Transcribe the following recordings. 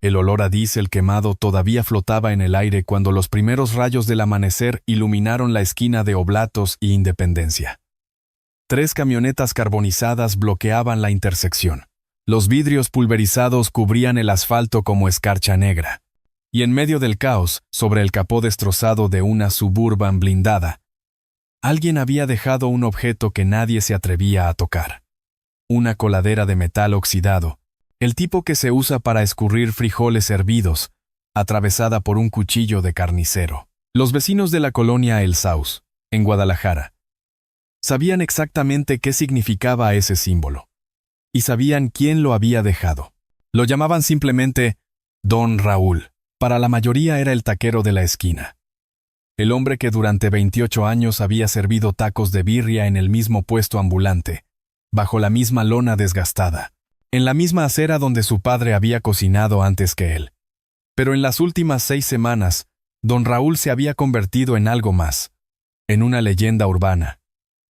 El olor a diésel quemado todavía flotaba en el aire cuando los primeros rayos del amanecer iluminaron la esquina de Oblatos y Independencia. 3 camionetas carbonizadas bloqueaban la intersección. Los vidrios pulverizados cubrían el asfalto como escarcha negra. Y en medio del caos, sobre el capó destrozado de una Suburban blindada, alguien había dejado un objeto que nadie se atrevía a tocar. Una coladera de metal oxidado, el tipo que se usa para escurrir frijoles hervidos, atravesada por un cuchillo de carnicero. Los vecinos de la colonia El Saus, en Guadalajara, sabían exactamente qué significaba ese símbolo. Y sabían quién lo había dejado. Lo llamaban simplemente Don Raúl. Para la mayoría era el taquero de la esquina. El hombre que durante 28 años había servido tacos de birria en el mismo puesto ambulante, bajo la misma lona desgastada, en la misma acera donde su padre había cocinado antes que él. Pero en las últimas 6 semanas, Don Raúl se había convertido en algo más, en una leyenda urbana,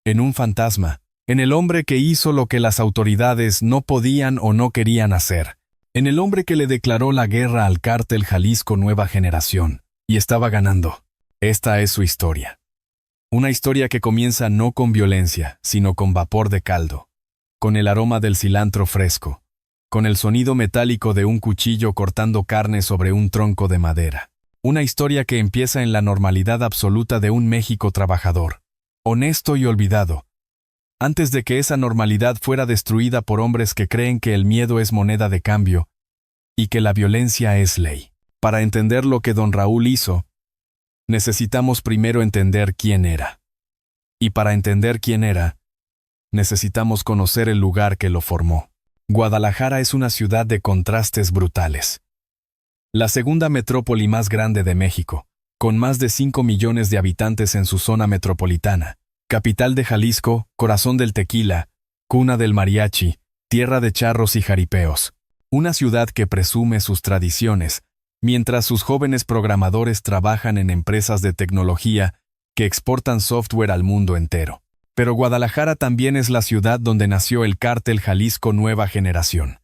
en un fantasma, en el hombre que hizo lo que las autoridades no podían o no querían hacer, en el hombre que le declaró la guerra al cártel Jalisco Nueva Generación, y estaba ganando. Esta es su historia. Una historia que comienza no con violencia, sino con vapor de caldo, con el aroma del cilantro fresco, con el sonido metálico de un cuchillo cortando carne sobre un tronco de madera. Una historia que empieza en la normalidad absoluta de un México trabajador, honesto y olvidado, antes de que esa normalidad fuera destruida por hombres que creen que el miedo es moneda de cambio y que la violencia es ley. Para entender lo que Don Raúl hizo, necesitamos primero entender quién era. Y para entender quién era, necesitamos conocer el lugar que lo formó. Guadalajara es una ciudad de contrastes brutales. La segunda metrópoli más grande de México, con más de 5 millones de habitantes en su zona metropolitana. Capital de Jalisco, corazón del tequila, cuna del mariachi, tierra de charros y jaripeos. Una ciudad que presume sus tradiciones, mientras sus jóvenes programadores trabajan en empresas de tecnología que exportan software al mundo entero. Pero Guadalajara también es la ciudad donde nació el cártel Jalisco Nueva Generación,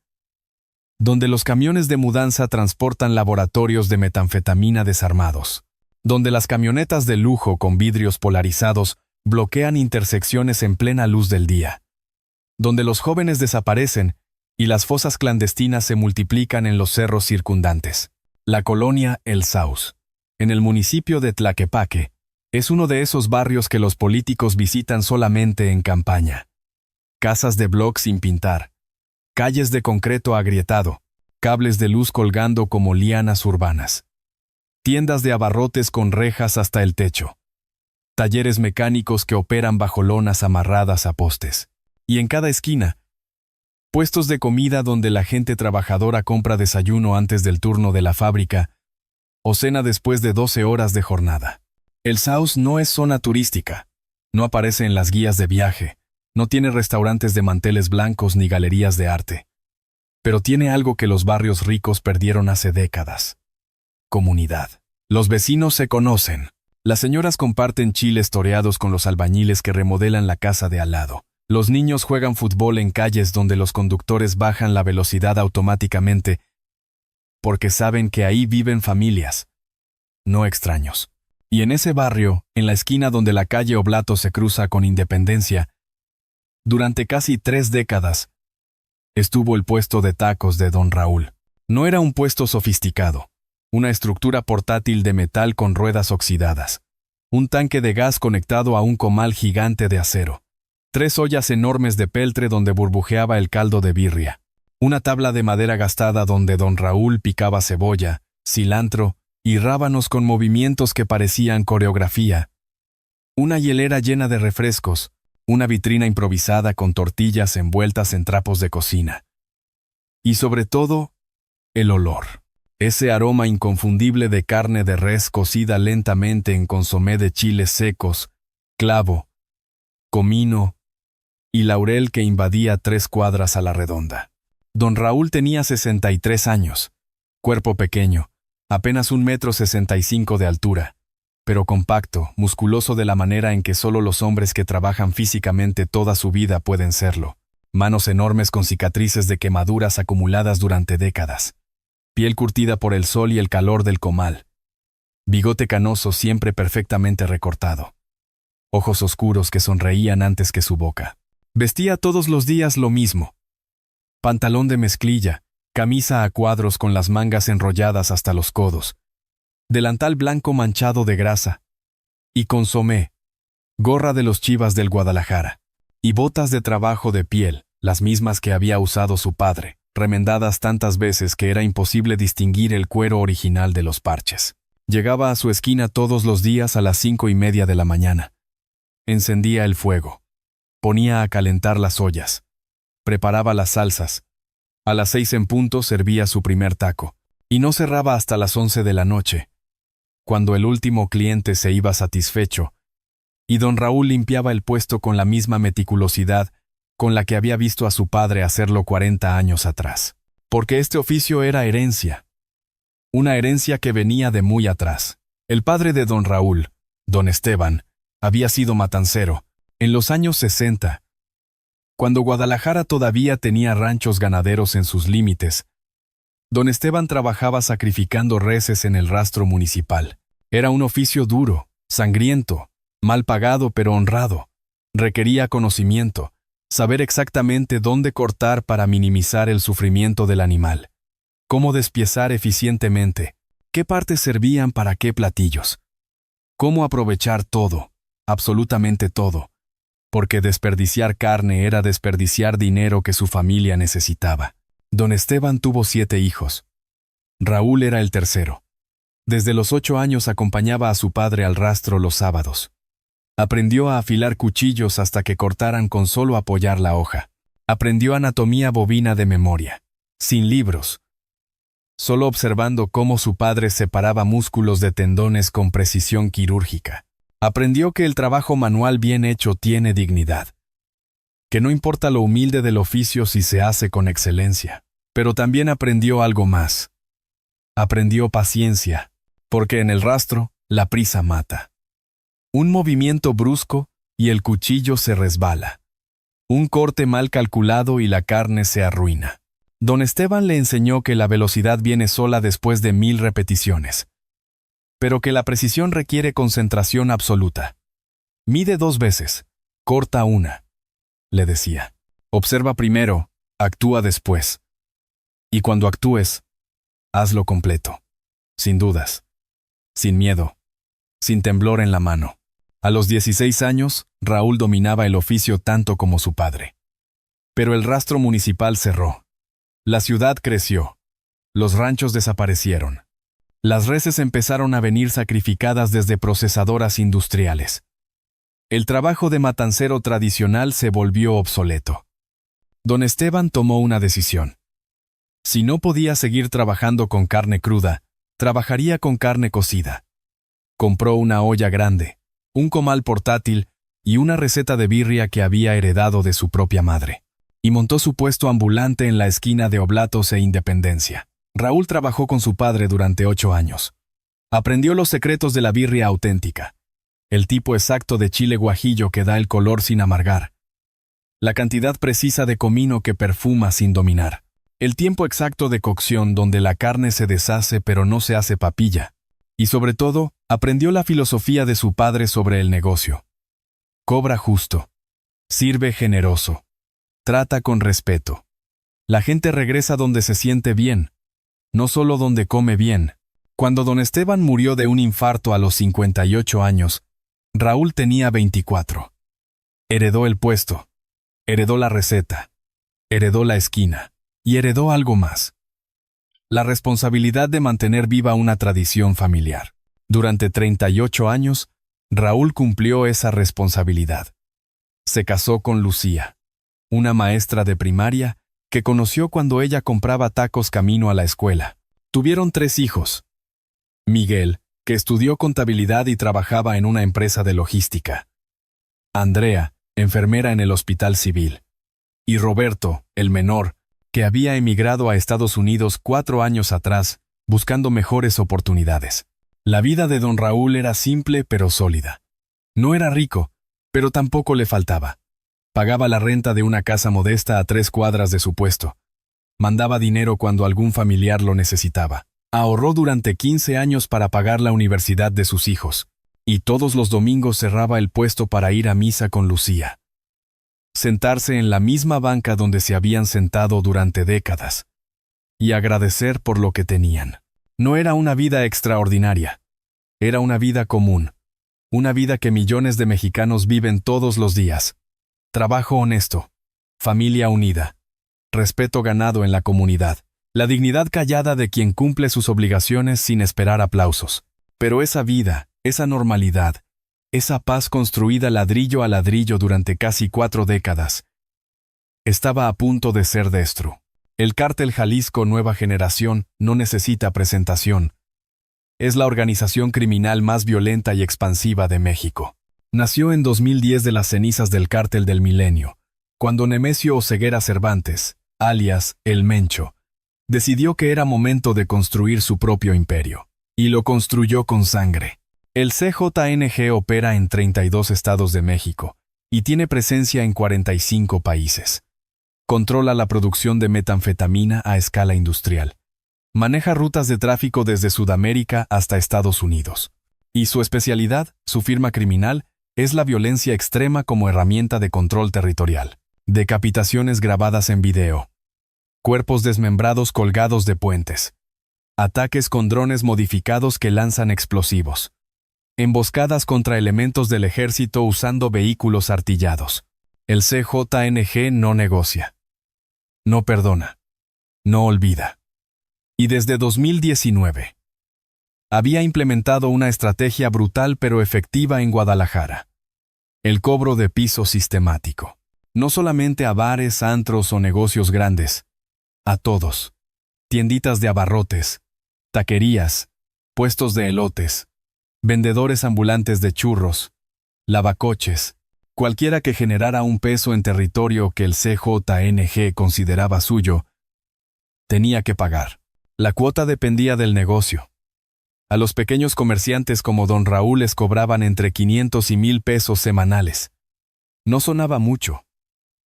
donde los camiones de mudanza transportan laboratorios de metanfetamina desarmados, donde las camionetas de lujo con vidrios polarizados bloquean intersecciones en plena luz del día, donde los jóvenes desaparecen y las fosas clandestinas se multiplican en los cerros circundantes. La colonia El Saus, en el municipio de Tlaquepaque, es uno de esos barrios que los políticos visitan solamente en campaña. Casas de bloc sin pintar, calles de concreto agrietado, cables de luz colgando como lianas urbanas, tiendas de abarrotes con rejas hasta el techo, talleres mecánicos que operan bajo lonas amarradas a postes. Y en cada esquina, puestos de comida donde la gente trabajadora compra desayuno antes del turno de la fábrica o cena después de 12 horas de jornada. El Saus no es zona turística, no aparece en las guías de viaje, no tiene restaurantes de manteles blancos ni galerías de arte. Pero tiene algo que los barrios ricos perdieron hace décadas: comunidad. Los vecinos se conocen. Las señoras comparten chiles toreados con los albañiles que remodelan la casa de al lado. Los niños juegan fútbol en calles donde los conductores bajan la velocidad automáticamente porque saben que ahí viven familias, no extraños. Y en ese barrio, en la esquina donde la calle Oblatos se cruza con Independencia, durante casi 3 décadas, estuvo el puesto de tacos de Don Raúl. No era un puesto sofisticado, una estructura portátil de metal con ruedas oxidadas, un tanque de gas conectado a un comal gigante de acero, 3 ollas enormes de peltre donde burbujeaba el caldo de birria, una tabla de madera gastada donde Don Raúl picaba cebolla, cilantro y rábanos con movimientos que parecían coreografía, una hielera llena de refrescos, una vitrina improvisada con tortillas envueltas en trapos de cocina. Y sobre todo, el olor. Ese aroma inconfundible de carne de res cocida lentamente en consomé de chiles secos, clavo, comino y laurel que invadía 3 cuadras a la redonda. Don Raúl tenía 63 años, cuerpo pequeño, apenas 1,65 m de altura, pero compacto, musculoso de la manera en que solo los hombres que trabajan físicamente toda su vida pueden serlo, manos enormes con cicatrices de quemaduras acumuladas durante décadas, piel curtida por el sol y el calor del comal. Bigote canoso siempre perfectamente recortado. Ojos oscuros que sonreían antes que su boca. Vestía todos los días lo mismo. Pantalón de mezclilla, camisa a cuadros con las mangas enrolladas hasta los codos, delantal blanco manchado de grasa, y consomé, gorra de los Chivas del Guadalajara, y botas de trabajo de piel, las mismas que había usado su padre, remendadas tantas veces que era imposible distinguir el cuero original de los parches. Llegaba a su esquina todos los días a las 5:30 de la mañana. Encendía el fuego. Ponía a calentar las ollas. Preparaba las salsas. A las 6 en punto servía su primer taco, y no cerraba hasta las 11 de la noche, cuando el último cliente se iba satisfecho, y don Raúl limpiaba el puesto con la misma meticulosidad con la que había visto a su padre hacerlo 40 años atrás. Porque este oficio era herencia. Una herencia que venía de muy atrás. El padre de don Raúl, don Esteban, había sido matancero, en los años 60, cuando Guadalajara todavía tenía ranchos ganaderos en sus límites. Don Esteban trabajaba sacrificando reses en el rastro municipal. Era un oficio duro, sangriento, mal pagado pero honrado. Requería conocimiento, saber exactamente dónde cortar para minimizar el sufrimiento del animal. Cómo despiezar eficientemente, qué partes servían para qué platillos. Cómo aprovechar todo, absolutamente todo, porque desperdiciar carne era desperdiciar dinero que su familia necesitaba. Don Esteban tuvo 7 hijos. Raúl era el tercero. Desde los 8 años acompañaba a su padre al rastro los sábados. Aprendió a afilar cuchillos hasta que cortaran con solo apoyar la hoja. Aprendió anatomía bovina de memoria, sin libros, solo observando cómo su padre separaba músculos de tendones con precisión quirúrgica. Aprendió que el trabajo manual bien hecho tiene dignidad, que no importa lo humilde del oficio si se hace con excelencia. Pero también aprendió algo más. Aprendió paciencia, porque en el rastro la prisa mata. Un movimiento brusco y el cuchillo se resbala. Un corte mal calculado y la carne se arruina. Don Esteban le enseñó que la velocidad viene sola después de 1000 repeticiones, pero que la precisión requiere concentración absoluta. Mide 2 veces, corta una, le decía. Observa primero, actúa después. Y cuando actúes, hazlo completo, sin dudas, sin miedo, sin temblor en la mano. A los 16 años, Raúl dominaba el oficio tanto como su padre. Pero el rastro municipal cerró. La ciudad creció. Los ranchos desaparecieron. Las reses empezaron a venir sacrificadas desde procesadoras industriales. El trabajo de matancero tradicional se volvió obsoleto. Don Esteban tomó una decisión. Si no podía seguir trabajando con carne cruda, trabajaría con carne cocida. Compró una olla grande, un comal portátil y una receta de birria que había heredado de su propia madre, y montó su puesto ambulante en la esquina de Oblatos e Independencia. Raúl trabajó con su padre durante 8 años. Aprendió los secretos de la birria auténtica, el tipo exacto de chile guajillo que da el color sin amargar, la cantidad precisa de comino que perfuma sin dominar, el tiempo exacto de cocción donde la carne se deshace pero no se hace papilla, y sobre todo, aprendió la filosofía de su padre sobre el negocio. Cobra justo, sirve generoso, trata con respeto. La gente regresa donde se siente bien, no solo donde come bien. Cuando don Esteban murió de un infarto a los 58 años, Raúl tenía 24. Heredó el puesto, heredó la receta, heredó la esquina, y heredó algo más. La responsabilidad de mantener viva una tradición familiar. Durante 38 años, Raúl cumplió esa responsabilidad. Se casó con Lucía, una maestra de primaria que conoció cuando ella compraba tacos camino a la escuela. Tuvieron 3 hijos. Miguel, que estudió contabilidad y trabajaba en una empresa de logística. Andrea, enfermera en el hospital civil. Y Roberto, el menor, que había emigrado a Estados Unidos 4 años atrás, buscando mejores oportunidades. La vida de don Raúl era simple pero sólida. No era rico, pero tampoco le faltaba. Pagaba la renta de una casa modesta a 3 cuadras de su puesto. Mandaba dinero cuando algún familiar lo necesitaba. Ahorró durante 15 años para pagar la universidad de sus hijos, y todos los domingos cerraba el puesto para ir a misa con Lucía. Sentarse en la misma banca donde se habían sentado durante décadas, y agradecer por lo que tenían. No era una vida extraordinaria, era una vida común, una vida que millones de mexicanos viven todos los días. Trabajo honesto, familia unida, respeto ganado en la comunidad, la dignidad callada de quien cumple sus obligaciones sin esperar aplausos. Pero esa vida, esa normalidad, esa paz construida ladrillo a ladrillo durante casi 4 décadas, estaba a punto de ser destru. El Cártel Jalisco Nueva Generación no necesita presentación. Es la organización criminal más violenta y expansiva de México. Nació en 2010 de las cenizas del Cártel del Milenio, cuando Nemesio Oseguera Cervantes, alias El Mencho, decidió que era momento de construir su propio imperio. Y lo construyó con sangre. El CJNG opera en 32 estados de México y tiene presencia en 45 países. Controla la producción de metanfetamina a escala industrial. Maneja rutas de tráfico desde Sudamérica hasta Estados Unidos. Y su especialidad, su firma criminal, es la violencia extrema como herramienta de control territorial. Decapitaciones grabadas en video. Cuerpos desmembrados colgados de puentes. Ataques con drones modificados que lanzan explosivos. Emboscadas contra elementos del ejército usando vehículos artillados. El CJNG no negocia. No perdona. No olvida. Y desde 2019 había implementado una estrategia brutal pero efectiva en Guadalajara. El cobro de piso sistemático. No solamente a bares, antros o negocios grandes. A todos. Tienditas de abarrotes, taquerías, puestos de elotes, vendedores ambulantes de churros, lavacoches, cualquiera que generara un peso en territorio que el CJNG consideraba suyo, tenía que pagar. La cuota dependía del negocio. A los pequeños comerciantes como don Raúl les cobraban entre 500 y 1,000 pesos semanales. No sonaba mucho,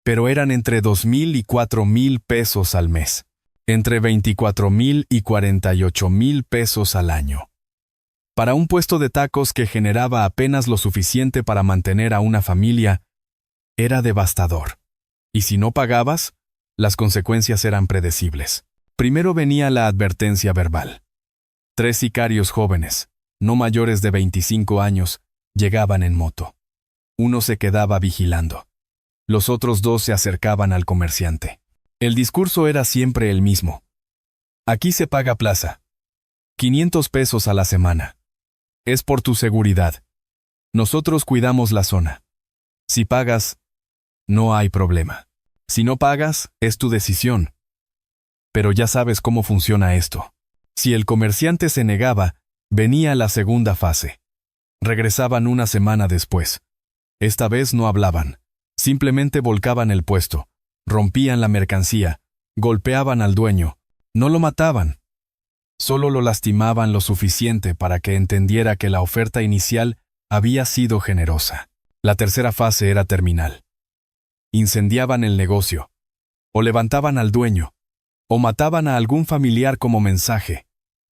pero eran entre 2,000 y 4,000 pesos al mes, entre 24,000 y 48,000 pesos al año. Para un puesto de tacos que generaba apenas lo suficiente para mantener a una familia, era devastador. Y si no pagabas, las consecuencias eran predecibles. Primero venía la advertencia verbal. 3 sicarios jóvenes, no mayores de 25 años, llegaban en moto. Uno se quedaba vigilando. Los otros 2 se acercaban al comerciante. El discurso era siempre el mismo. Aquí se paga plaza. 500 pesos a la semana. Es por tu seguridad. Nosotros cuidamos la zona. Si pagas, no hay problema. Si no pagas, es tu decisión. Pero ya sabes cómo funciona esto. Si el comerciante se negaba, venía la segunda fase. Regresaban una semana después. Esta vez no hablaban. Simplemente volcaban el puesto, rompían la mercancía, golpeaban al dueño, no lo mataban. Solo lo lastimaban lo suficiente para que entendiera que la oferta inicial había sido generosa. La tercera fase era terminal. Incendiaban el negocio, o levantaban al dueño, o mataban a algún familiar como mensaje,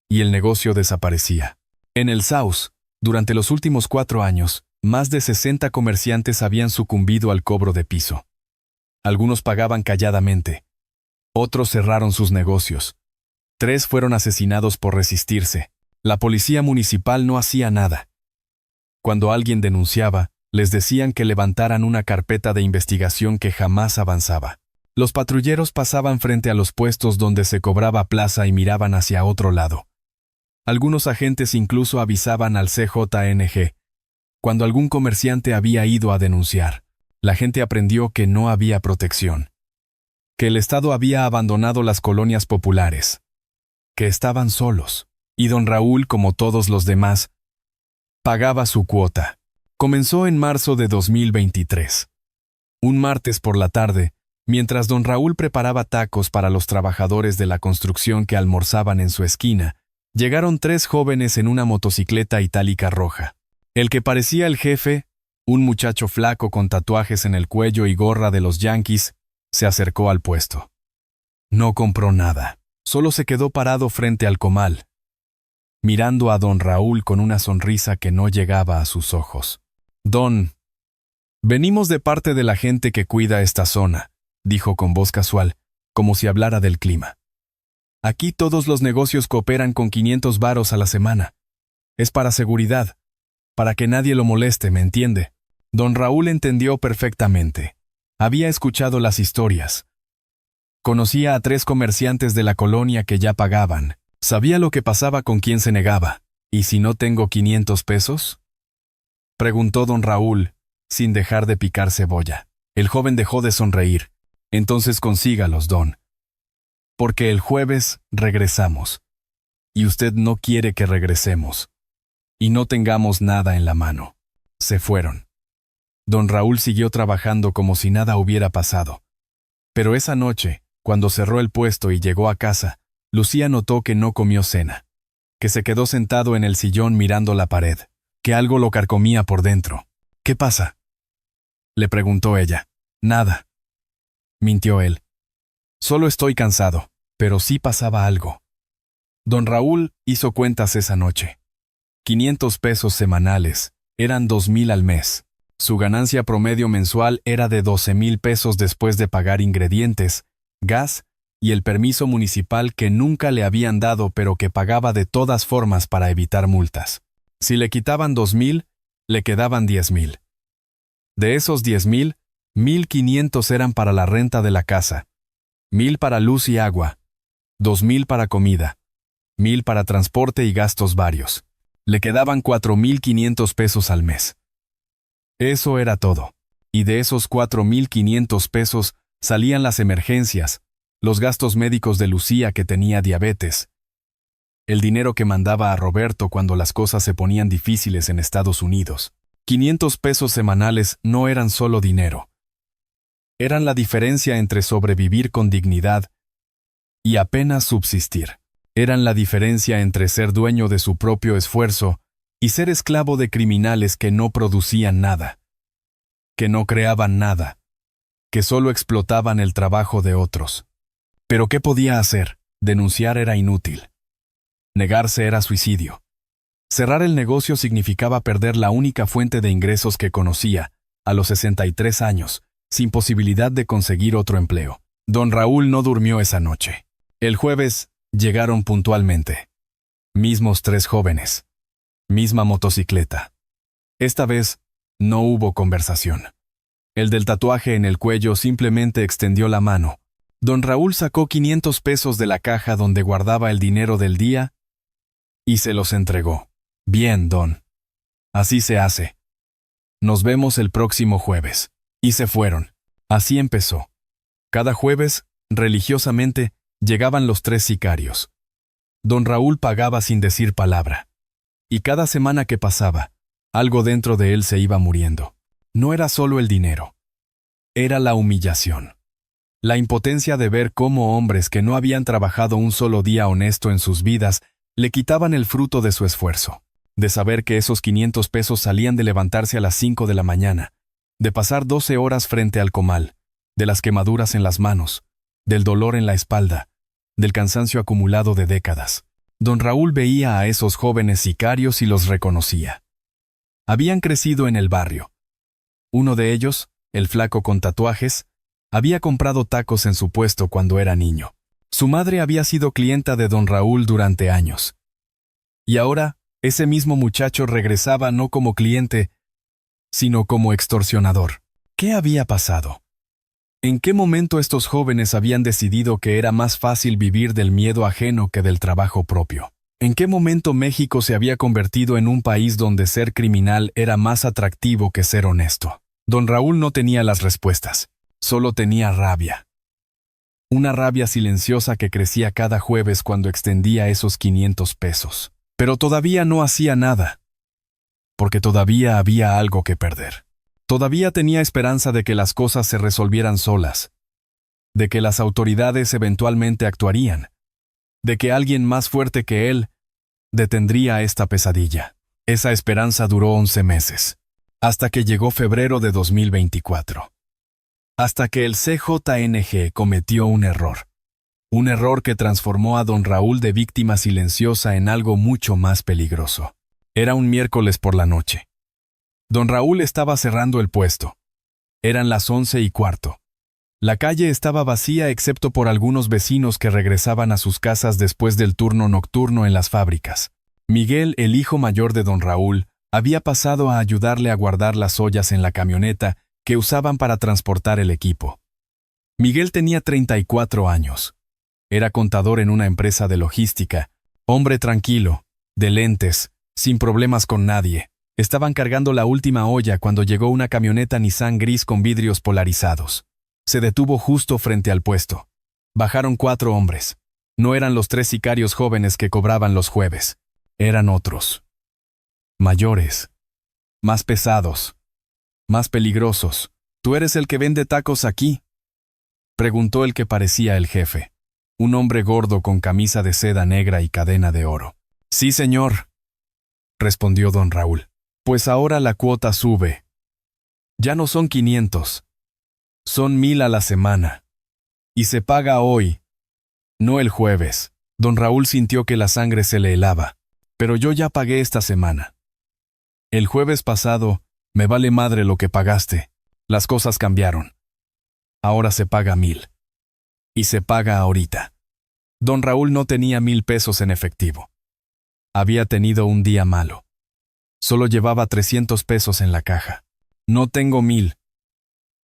y el negocio desaparecía. En el Saus, durante los últimos 4 años, más de 60 comerciantes habían sucumbido al cobro de piso. Algunos pagaban calladamente. Otros cerraron sus negocios. 3 fueron asesinados por resistirse. La policía municipal no hacía nada. Cuando alguien denunciaba, les decían que levantaran una carpeta de investigación que jamás avanzaba. Los patrulleros pasaban frente a los puestos donde se cobraba plaza y miraban hacia otro lado. Algunos agentes incluso avisaban al CJNG. Cuando algún comerciante había ido a denunciar, la gente aprendió que no había protección, que el Estado había abandonado las colonias populares, que estaban solos, y don Raúl, como todos los demás, pagaba su cuota. Comenzó en marzo de 2023. Un martes por la tarde, mientras don Raúl preparaba tacos para los trabajadores de la construcción que almorzaban en su esquina, llegaron 3 jóvenes en una motocicleta itálica roja. El que parecía el jefe, un muchacho flaco con tatuajes en el cuello y gorra de los Yankees, se acercó al puesto. No compró nada. Solo se quedó parado frente al comal, mirando a don Raúl con una sonrisa que no llegaba a sus ojos. Don, venimos de parte de la gente que cuida esta zona, dijo con voz casual, como si hablara del clima. Aquí todos los negocios cooperan con 500 varos a la semana. Es para seguridad, para que nadie lo moleste, ¿me entiende? Don Raúl entendió perfectamente. Había escuchado las historias. Conocía a 3 comerciantes de la colonia que ya pagaban. Sabía lo que pasaba con quien se negaba. ¿Y si no tengo 500 pesos? Preguntó don Raúl, sin dejar de picar cebolla. El joven dejó de sonreír. Entonces consígalos, don. Porque el jueves regresamos. Y usted no quiere que regresemos. Y no tengamos nada en la mano. Se fueron. Don Raúl siguió trabajando como si nada hubiera pasado. Pero esa noche, cuando cerró el puesto y llegó a casa, Lucía notó que no comió cena, que se quedó sentado en el sillón mirando la pared, que algo lo carcomía por dentro. ¿Qué pasa?, le preguntó ella. Nada, mintió él. Solo estoy cansado, pero sí pasaba algo. Don Raúl hizo cuentas esa noche. 500 pesos semanales, eran 2,000 al mes. Su ganancia promedio mensual era de 12,000 pesos después de pagar ingredientes, gas y el permiso municipal que nunca le habían dado pero que pagaba de todas formas para evitar multas. Si le quitaban 2,000, le quedaban 10,000. De esos 10,000, 1,500 eran para la renta de la casa, 1,000 para luz y agua, 2,000 para comida, 1,000 para transporte y gastos varios. Le quedaban 4,500 pesos al mes. Eso era todo. Y de esos 4,500 pesos salían las emergencias, los gastos médicos de Lucía que tenía diabetes, el dinero que mandaba a Roberto cuando las cosas se ponían difíciles en Estados Unidos. 500 pesos semanales no eran solo dinero. Eran la diferencia entre sobrevivir con dignidad y apenas subsistir. Eran la diferencia entre ser dueño de su propio esfuerzo y ser esclavo de criminales que no producían nada, que no creaban nada, que solo explotaban el trabajo de otros. Pero ¿qué podía hacer? Denunciar era inútil. Negarse era suicidio. Cerrar el negocio significaba perder la única fuente de ingresos que conocía, a los 63 años, sin posibilidad de conseguir otro empleo. Don Raúl no durmió esa noche. El jueves llegaron puntualmente. Mismos 3 jóvenes. Misma motocicleta. Esta vez no hubo conversación. El del tatuaje en el cuello simplemente extendió la mano. Don Raúl sacó 500 pesos de la caja donde guardaba el dinero del día y se los entregó. Bien, don. Así se hace. Nos vemos el próximo jueves. Y se fueron. Así empezó. Cada jueves, religiosamente, llegaban los 3 sicarios. Don Raúl pagaba sin decir palabra. Y cada semana que pasaba, algo dentro de él se iba muriendo. No era solo el dinero. Era la humillación. La impotencia de ver cómo hombres que no habían trabajado un solo día honesto en sus vidas le quitaban el fruto de su esfuerzo. De saber que esos 500 pesos salían de levantarse a las 5 de la mañana, de pasar 12 horas frente al comal, de las quemaduras en las manos, del dolor en la espalda, del cansancio acumulado de décadas. Don Raúl veía a esos jóvenes sicarios y los reconocía. Habían crecido en el barrio. Uno de ellos, el flaco con tatuajes, había comprado tacos en su puesto cuando era niño. Su madre había sido clienta de don Raúl durante años. Y ahora, ese mismo muchacho regresaba no como cliente, sino como extorsionador. ¿Qué había pasado? ¿En qué momento estos jóvenes habían decidido que era más fácil vivir del miedo ajeno que del trabajo propio? ¿En qué momento México se había convertido en un país donde ser criminal era más atractivo que ser honesto? Don Raúl no tenía las respuestas, solo tenía rabia. Una rabia silenciosa que crecía cada jueves cuando extendía esos 500 pesos. Pero todavía no hacía nada, porque todavía había algo que perder. Todavía tenía esperanza de que las cosas se resolvieran solas, de que las autoridades eventualmente actuarían, de que alguien más fuerte que él detendría esta pesadilla. Esa esperanza duró 11 meses, hasta que llegó febrero de 2024. Hasta que el CJNG cometió un error. Un error que transformó a don Raúl de víctima silenciosa en algo mucho más peligroso. Era un miércoles por la noche. Don Raúl estaba cerrando el puesto. Eran las 11:15. La calle estaba vacía excepto por algunos vecinos que regresaban a sus casas después del turno nocturno en las fábricas. Miguel, el hijo mayor de don Raúl, había pasado a ayudarle a guardar las ollas en la camioneta que usaban para transportar el equipo. Miguel tenía 34 años. Era contador en una empresa de logística, hombre tranquilo, de lentes, sin problemas con nadie. Estaban cargando la última olla cuando llegó una camioneta Nissan gris con vidrios polarizados. Se detuvo justo frente al puesto. Bajaron 4 hombres. No eran los 3 sicarios jóvenes que cobraban los jueves. Eran otros. Mayores. Más pesados. Más peligrosos. ¿Tú eres el que vende tacos aquí?, preguntó el que parecía el jefe. Un hombre gordo con camisa de seda negra y cadena de oro. Sí, señor, respondió don Raúl. Pues ahora la cuota sube. Ya no son 500. Son 1000 a la semana. Y se paga hoy, no el jueves. Don Raúl sintió que la sangre se le helaba. Pero yo ya pagué esta semana. El jueves pasado, me vale madre lo que pagaste. Las cosas cambiaron. Ahora se paga 1000. Y se paga ahorita. Don Raúl no tenía 1000 pesos en efectivo. Había tenido un día malo. Solo llevaba 300 pesos en la caja. No tengo 1000,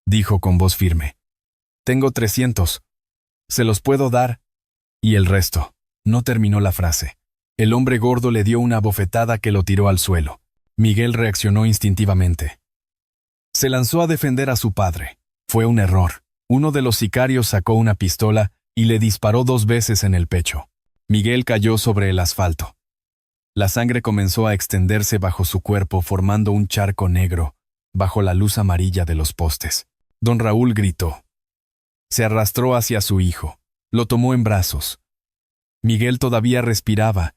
dijo con voz firme. Tengo 300. Se los puedo dar. Y el resto. No terminó la frase. El hombre gordo le dio una bofetada que lo tiró al suelo. Miguel reaccionó instintivamente. Se lanzó a defender a su padre. Fue un error. Uno de los sicarios sacó una pistola y le disparó 2 veces en el pecho. Miguel cayó sobre el asfalto. La sangre comenzó a extenderse bajo su cuerpo formando un charco negro, bajo la luz amarilla de los postes. Don Raúl gritó. Se arrastró hacia su hijo. Lo tomó en brazos. Miguel todavía respiraba,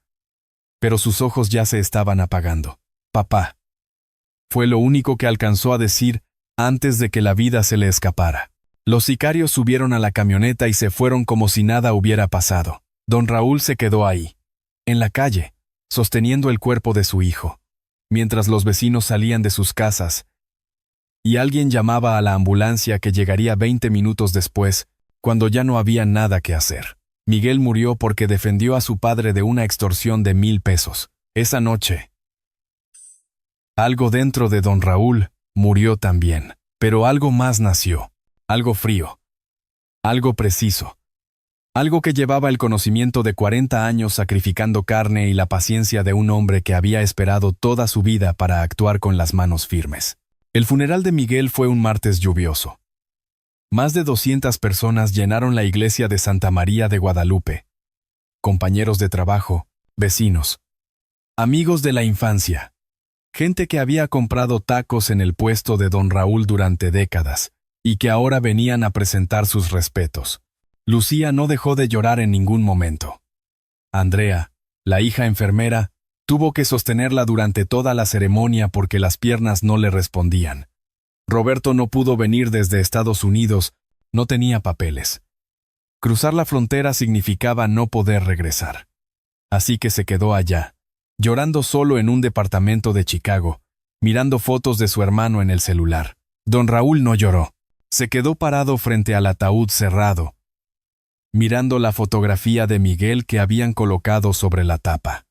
pero sus ojos ya se estaban apagando. Papá. Fue lo único que alcanzó a decir antes de que la vida se le escapara. Los sicarios subieron a la camioneta y se fueron como si nada hubiera pasado. Don Raúl se quedó ahí, en la calle, sosteniendo el cuerpo de su hijo, mientras los vecinos salían de sus casas, y alguien llamaba a la ambulancia que llegaría 20 minutos después, cuando ya no había nada que hacer. Miguel murió porque defendió a su padre de una extorsión de 1000 pesos. Esa noche, algo dentro de don Raúl murió también, pero algo más nació. Algo frío. Algo preciso. Algo que llevaba el conocimiento de 40 años sacrificando carne y la paciencia de un hombre que había esperado toda su vida para actuar con las manos firmes. El funeral de Miguel fue un martes lluvioso. Más de 200 personas llenaron la iglesia de Santa María de Guadalupe. Compañeros de trabajo, vecinos, amigos de la infancia, gente que había comprado tacos en el puesto de don Raúl durante décadas, y que ahora venían a presentar sus respetos. Lucía no dejó de llorar en ningún momento. Andrea, la hija enfermera, tuvo que sostenerla durante toda la ceremonia porque las piernas no le respondían. Roberto no pudo venir desde Estados Unidos, no tenía papeles. Cruzar la frontera significaba no poder regresar. Así que se quedó allá, llorando solo en un departamento de Chicago, mirando fotos de su hermano en el celular. Don Raúl no lloró. Se quedó parado frente al ataúd cerrado, mirando la fotografía de Miguel que habían colocado sobre la tapa.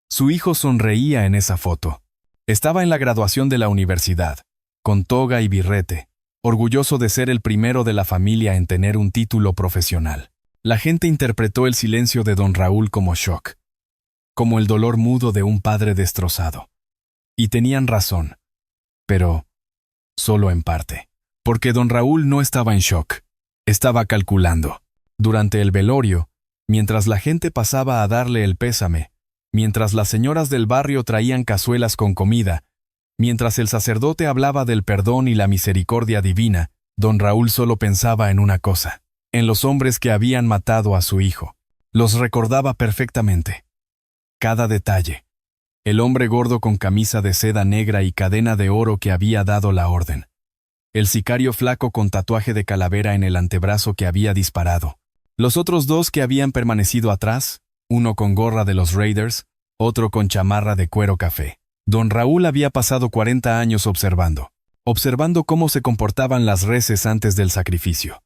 Su hijo sonreía en esa foto. Estaba en la graduación de la universidad, con toga y birrete, orgulloso de ser el primero de la familia en tener un título profesional. La gente interpretó el silencio de don Raúl como shock, como el dolor mudo de un padre destrozado. Y tenían razón, pero solo en parte. Porque don Raúl no estaba en shock, estaba calculando. Durante el velorio, mientras la gente pasaba a darle el pésame, mientras las señoras del barrio traían cazuelas con comida, mientras el sacerdote hablaba del perdón y la misericordia divina, don Raúl solo pensaba en una cosa, en los hombres que habían matado a su hijo. Los recordaba perfectamente. Cada detalle. El hombre gordo con camisa de seda negra y cadena de oro que había dado la orden. El sicario flaco con tatuaje de calavera en el antebrazo que había disparado. Los otros dos que habían permanecido atrás, uno con gorra de los Raiders, otro con chamarra de cuero café. Don Raúl había pasado 40 años observando cómo se comportaban las reses antes del sacrificio,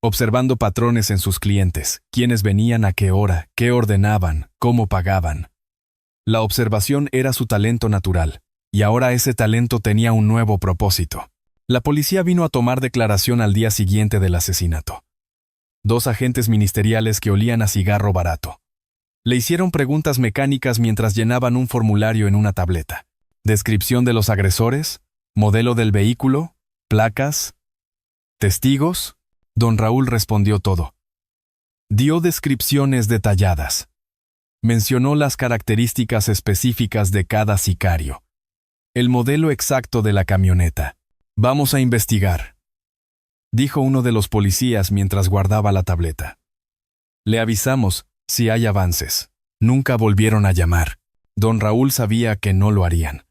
observando patrones en sus clientes, quiénes venían a qué hora, qué ordenaban, cómo pagaban. La observación era su talento natural, y ahora ese talento tenía un nuevo propósito. La policía vino a tomar declaración al día siguiente del asesinato. 2 agentes ministeriales que olían a cigarro barato. Le hicieron preguntas mecánicas mientras llenaban un formulario en una tableta. Descripción de los agresores, modelo del vehículo, placas, testigos. Don Raúl respondió todo. Dio descripciones detalladas. Mencionó las características específicas de cada sicario. El modelo exacto de la camioneta. Vamos a investigar, dijo uno de los policías mientras guardaba la tableta. Le avisamos si hay avances. Nunca volvieron a llamar. Don Raúl sabía que no lo harían.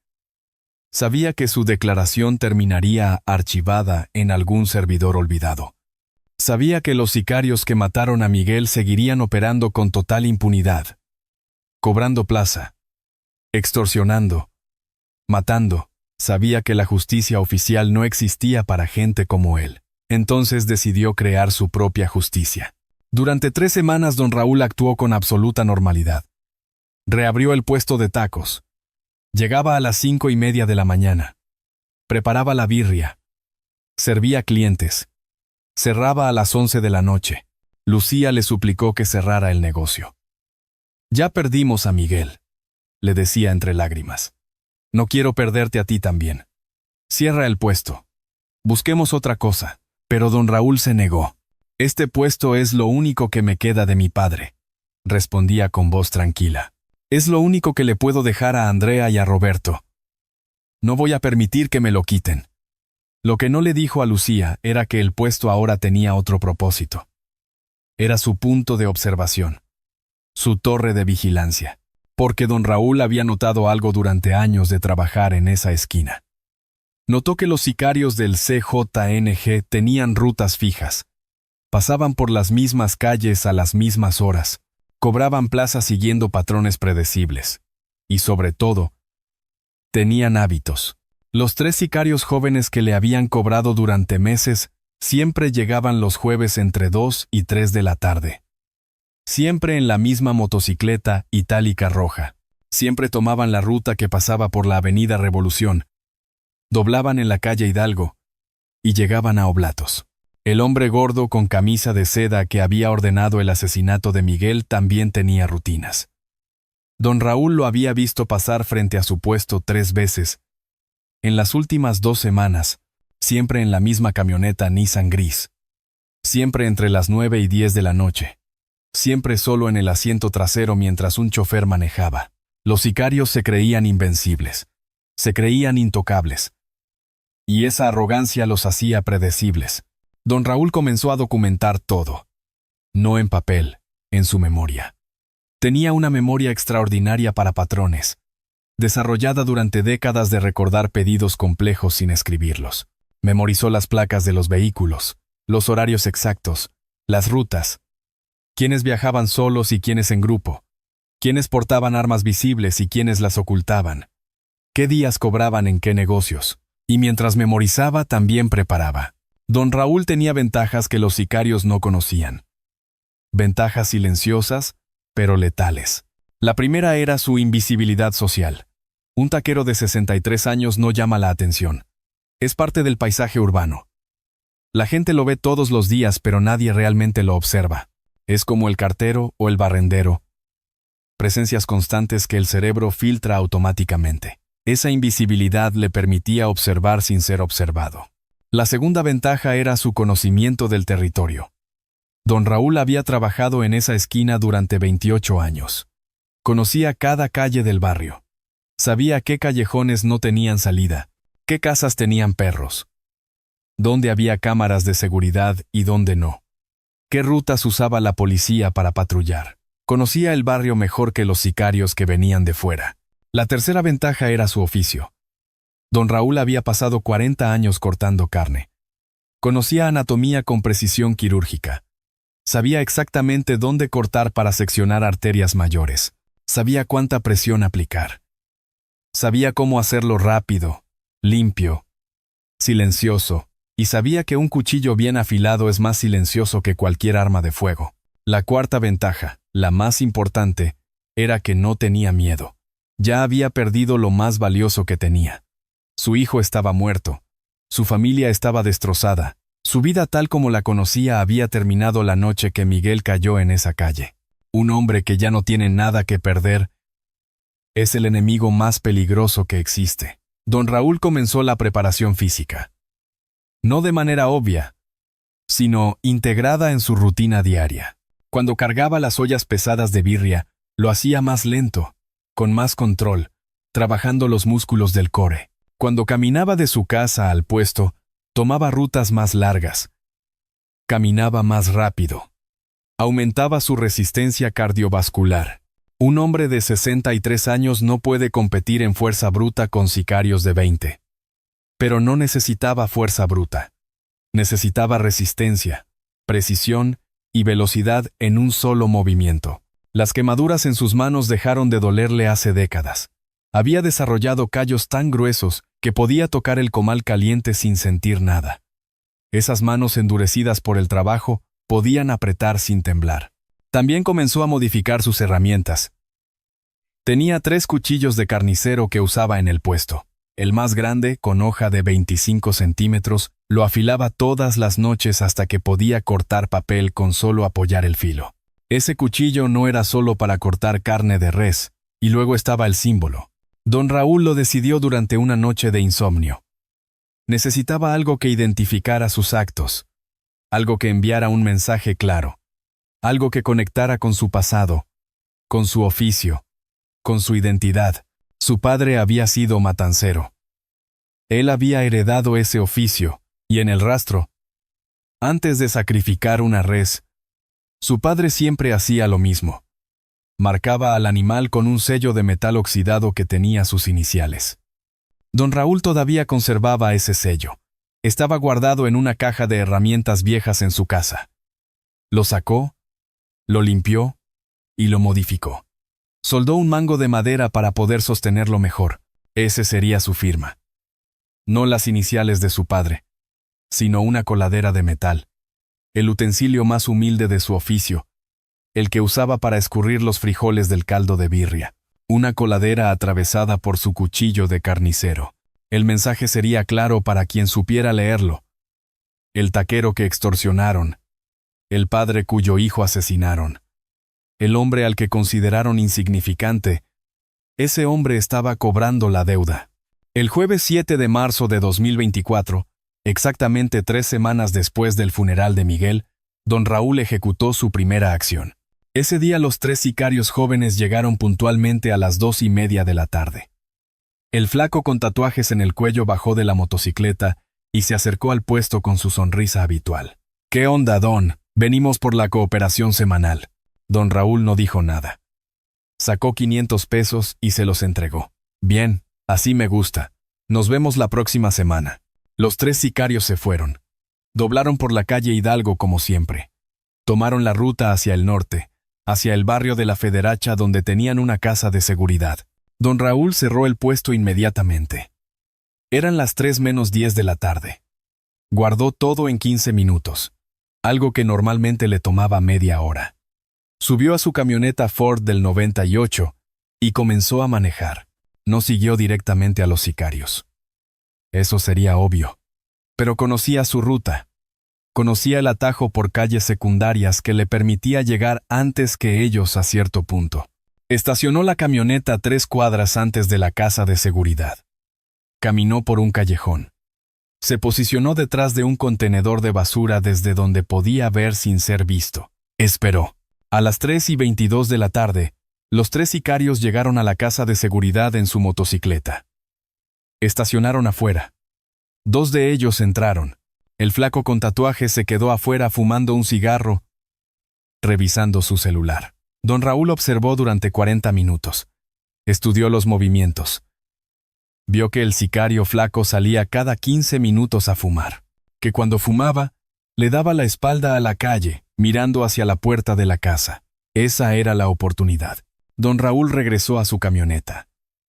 Sabía que su declaración terminaría archivada en algún servidor olvidado. Sabía que los sicarios que mataron a Miguel seguirían operando con total impunidad, cobrando plaza, extorsionando, matando. Sabía que la justicia oficial no existía para gente como él. Entonces decidió crear su propia justicia. Durante 3 semanas don Raúl actuó con absoluta normalidad. Reabrió el puesto de tacos. Llegaba a las 5:30 de la mañana. Preparaba la birria. Servía clientes. Cerraba a las 11 de la noche. Lucía le suplicó que cerrara el negocio. Ya perdimos a Miguel, le decía entre lágrimas. No quiero perderte a ti también. Cierra el puesto. Busquemos otra cosa. Pero don Raúl se negó. Este puesto es lo único que me queda de mi padre, respondía con voz tranquila. Es lo único que le puedo dejar a Andrea y a Roberto. No voy a permitir que me lo quiten. Lo que no le dijo a Lucía era que el puesto ahora tenía otro propósito. Era su punto de observación, su torre de vigilancia, porque don Raúl había notado algo durante años de trabajar en esa esquina. Notó que los sicarios del CJNG tenían rutas fijas. Pasaban por las mismas calles a las mismas horas, cobraban plaza siguiendo patrones predecibles. Y sobre todo, tenían hábitos. Los 3 sicarios jóvenes que le habían cobrado durante meses siempre llegaban los jueves entre 2 y 3 de la tarde. Siempre en la misma motocicleta itálica roja. Siempre tomaban la ruta que pasaba por la Avenida Revolución. Doblaban en la calle Hidalgo y llegaban a Oblatos. El hombre gordo con camisa de seda que había ordenado el asesinato de Miguel también tenía rutinas. Don Raúl lo había visto pasar frente a su puesto 3 veces. En las últimas 2 semanas, siempre en la misma camioneta Nissan gris. Siempre entre las 9 y 10 de la noche. Siempre solo en el asiento trasero mientras un chofer manejaba. Los sicarios se creían invencibles. Se creían intocables. Y esa arrogancia los hacía predecibles. Don Raúl comenzó a documentar todo. No en papel, en su memoria. Tenía una memoria extraordinaria para patrones, desarrollada durante décadas de recordar pedidos complejos sin escribirlos. Memorizó las placas de los vehículos, los horarios exactos, las rutas, quiénes viajaban solos y quiénes en grupo, quiénes portaban armas visibles y quiénes las ocultaban, qué días cobraban en qué negocios, y mientras memorizaba también preparaba. Don Raúl tenía ventajas que los sicarios no conocían. Ventajas silenciosas, pero letales. La primera era su invisibilidad social. Un taquero de 63 años no llama la atención. Es parte del paisaje urbano. La gente lo ve todos los días, pero nadie realmente lo observa. Es como el cartero o el barrendero. Presencias constantes que el cerebro filtra automáticamente. Esa invisibilidad le permitía observar sin ser observado. La segunda ventaja era su conocimiento del territorio. Don Raúl había trabajado en esa esquina durante 28 años. Conocía cada calle del barrio. Sabía qué callejones no tenían salida, qué casas tenían perros, dónde había cámaras de seguridad y dónde no, qué rutas usaba la policía para patrullar. Conocía el barrio mejor que los sicarios que venían de fuera. La tercera ventaja era su oficio. Don Raúl había pasado 40 años cortando carne. Conocía anatomía con precisión quirúrgica. Sabía exactamente dónde cortar para seccionar arterias mayores. Sabía cuánta presión aplicar. Sabía cómo hacerlo rápido, limpio, silencioso, y sabía que un cuchillo bien afilado es más silencioso que cualquier arma de fuego. La cuarta ventaja, la más importante, era que no tenía miedo. Ya había perdido lo más valioso que tenía. Su hijo estaba muerto. Su familia estaba destrozada. Su vida tal como la conocía había terminado la noche que Miguel cayó en esa calle. Un hombre que ya no tiene nada que perder es el enemigo más peligroso que existe. Don Raúl comenzó la preparación física. No de manera obvia, sino integrada en su rutina diaria. Cuando cargaba las ollas pesadas de birria, lo hacía más lento, con más control, trabajando los músculos del core. Cuando caminaba de su casa al puesto, tomaba rutas más largas. Caminaba más rápido. Aumentaba su resistencia cardiovascular. Un hombre de 63 años no puede competir en fuerza bruta con sicarios de 20. Pero no necesitaba fuerza bruta. Necesitaba resistencia, precisión y velocidad en un solo movimiento. Las quemaduras en sus manos dejaron de dolerle hace décadas. Había desarrollado callos tan gruesos que podía tocar el comal caliente sin sentir nada. Esas manos endurecidas por el trabajo podían apretar sin temblar. También comenzó a modificar sus herramientas. Tenía 3 cuchillos de carnicero que usaba en el puesto. El más grande, con hoja de 25 centímetros, lo afilaba todas las noches hasta que podía cortar papel con solo apoyar el filo. Ese cuchillo no era solo para cortar carne de res, y luego estaba el símbolo. Don Raúl lo decidió durante una noche de insomnio. Necesitaba algo que identificara sus actos, algo que enviara un mensaje claro, algo que conectara con su pasado, con su oficio, con su identidad. Su padre había sido matancero. Él había heredado ese oficio, y en el rastro, antes de sacrificar una res, su padre siempre hacía lo mismo. Marcaba al animal con un sello de metal oxidado que tenía sus iniciales. Don Raúl todavía conservaba ese sello. Estaba guardado en una caja de herramientas viejas en su casa. Lo sacó, lo limpió y lo modificó. Soldó un mango de madera para poder sostenerlo mejor. Ese sería su firma. No las iniciales de su padre, sino una coladera de metal. El utensilio más humilde de su oficio, el que usaba para escurrir los frijoles del caldo de birria. Una coladera atravesada por su cuchillo de carnicero. El mensaje sería claro para quien supiera leerlo. El taquero que extorsionaron. El padre cuyo hijo asesinaron. El hombre al que consideraron insignificante. Ese hombre estaba cobrando la deuda. El jueves 7 de marzo de 2024, exactamente 3 semanas después del funeral de Miguel, don Raúl ejecutó su primera acción. Ese día los 3 sicarios jóvenes llegaron puntualmente a las 2:30 de la tarde. El flaco con tatuajes en el cuello bajó de la motocicleta y se acercó al puesto con su sonrisa habitual. «¿Qué onda, don? Venimos por la cooperación semanal». Don Raúl no dijo nada. Sacó 500 pesos y se los entregó. «Bien, así me gusta. Nos vemos la próxima semana». Los 3 sicarios se fueron. Doblaron por la calle Hidalgo como siempre. Tomaron la ruta hacia el norte, hacia el barrio de la Federacha donde tenían una casa de seguridad. Don Raúl cerró el puesto inmediatamente. Eran las 3:10 de la tarde. Guardó todo en 15 minutos, algo que normalmente le tomaba media hora. Subió a su camioneta Ford del 98 y comenzó a manejar. No siguió directamente a los sicarios. Eso sería obvio. Pero conocía su ruta. Conocía el atajo por calles secundarias que le permitía llegar antes que ellos a cierto punto. Estacionó la camioneta 3 cuadras antes de la casa de seguridad. Caminó por un callejón. Se posicionó detrás de un contenedor de basura desde donde podía ver sin ser visto. Esperó. A las 3:22 de la tarde, los 3 sicarios llegaron a la casa de seguridad en su motocicleta. Estacionaron afuera. 2 de ellos entraron. El flaco con tatuajes se quedó afuera fumando un cigarro, revisando su celular. Don Raúl observó durante 40 minutos. Estudió los movimientos. Vio que el sicario flaco salía cada 15 minutos a fumar, que cuando fumaba, le daba la espalda a la calle, mirando hacia la puerta de la casa. Esa era la oportunidad. Don Raúl regresó a su camioneta.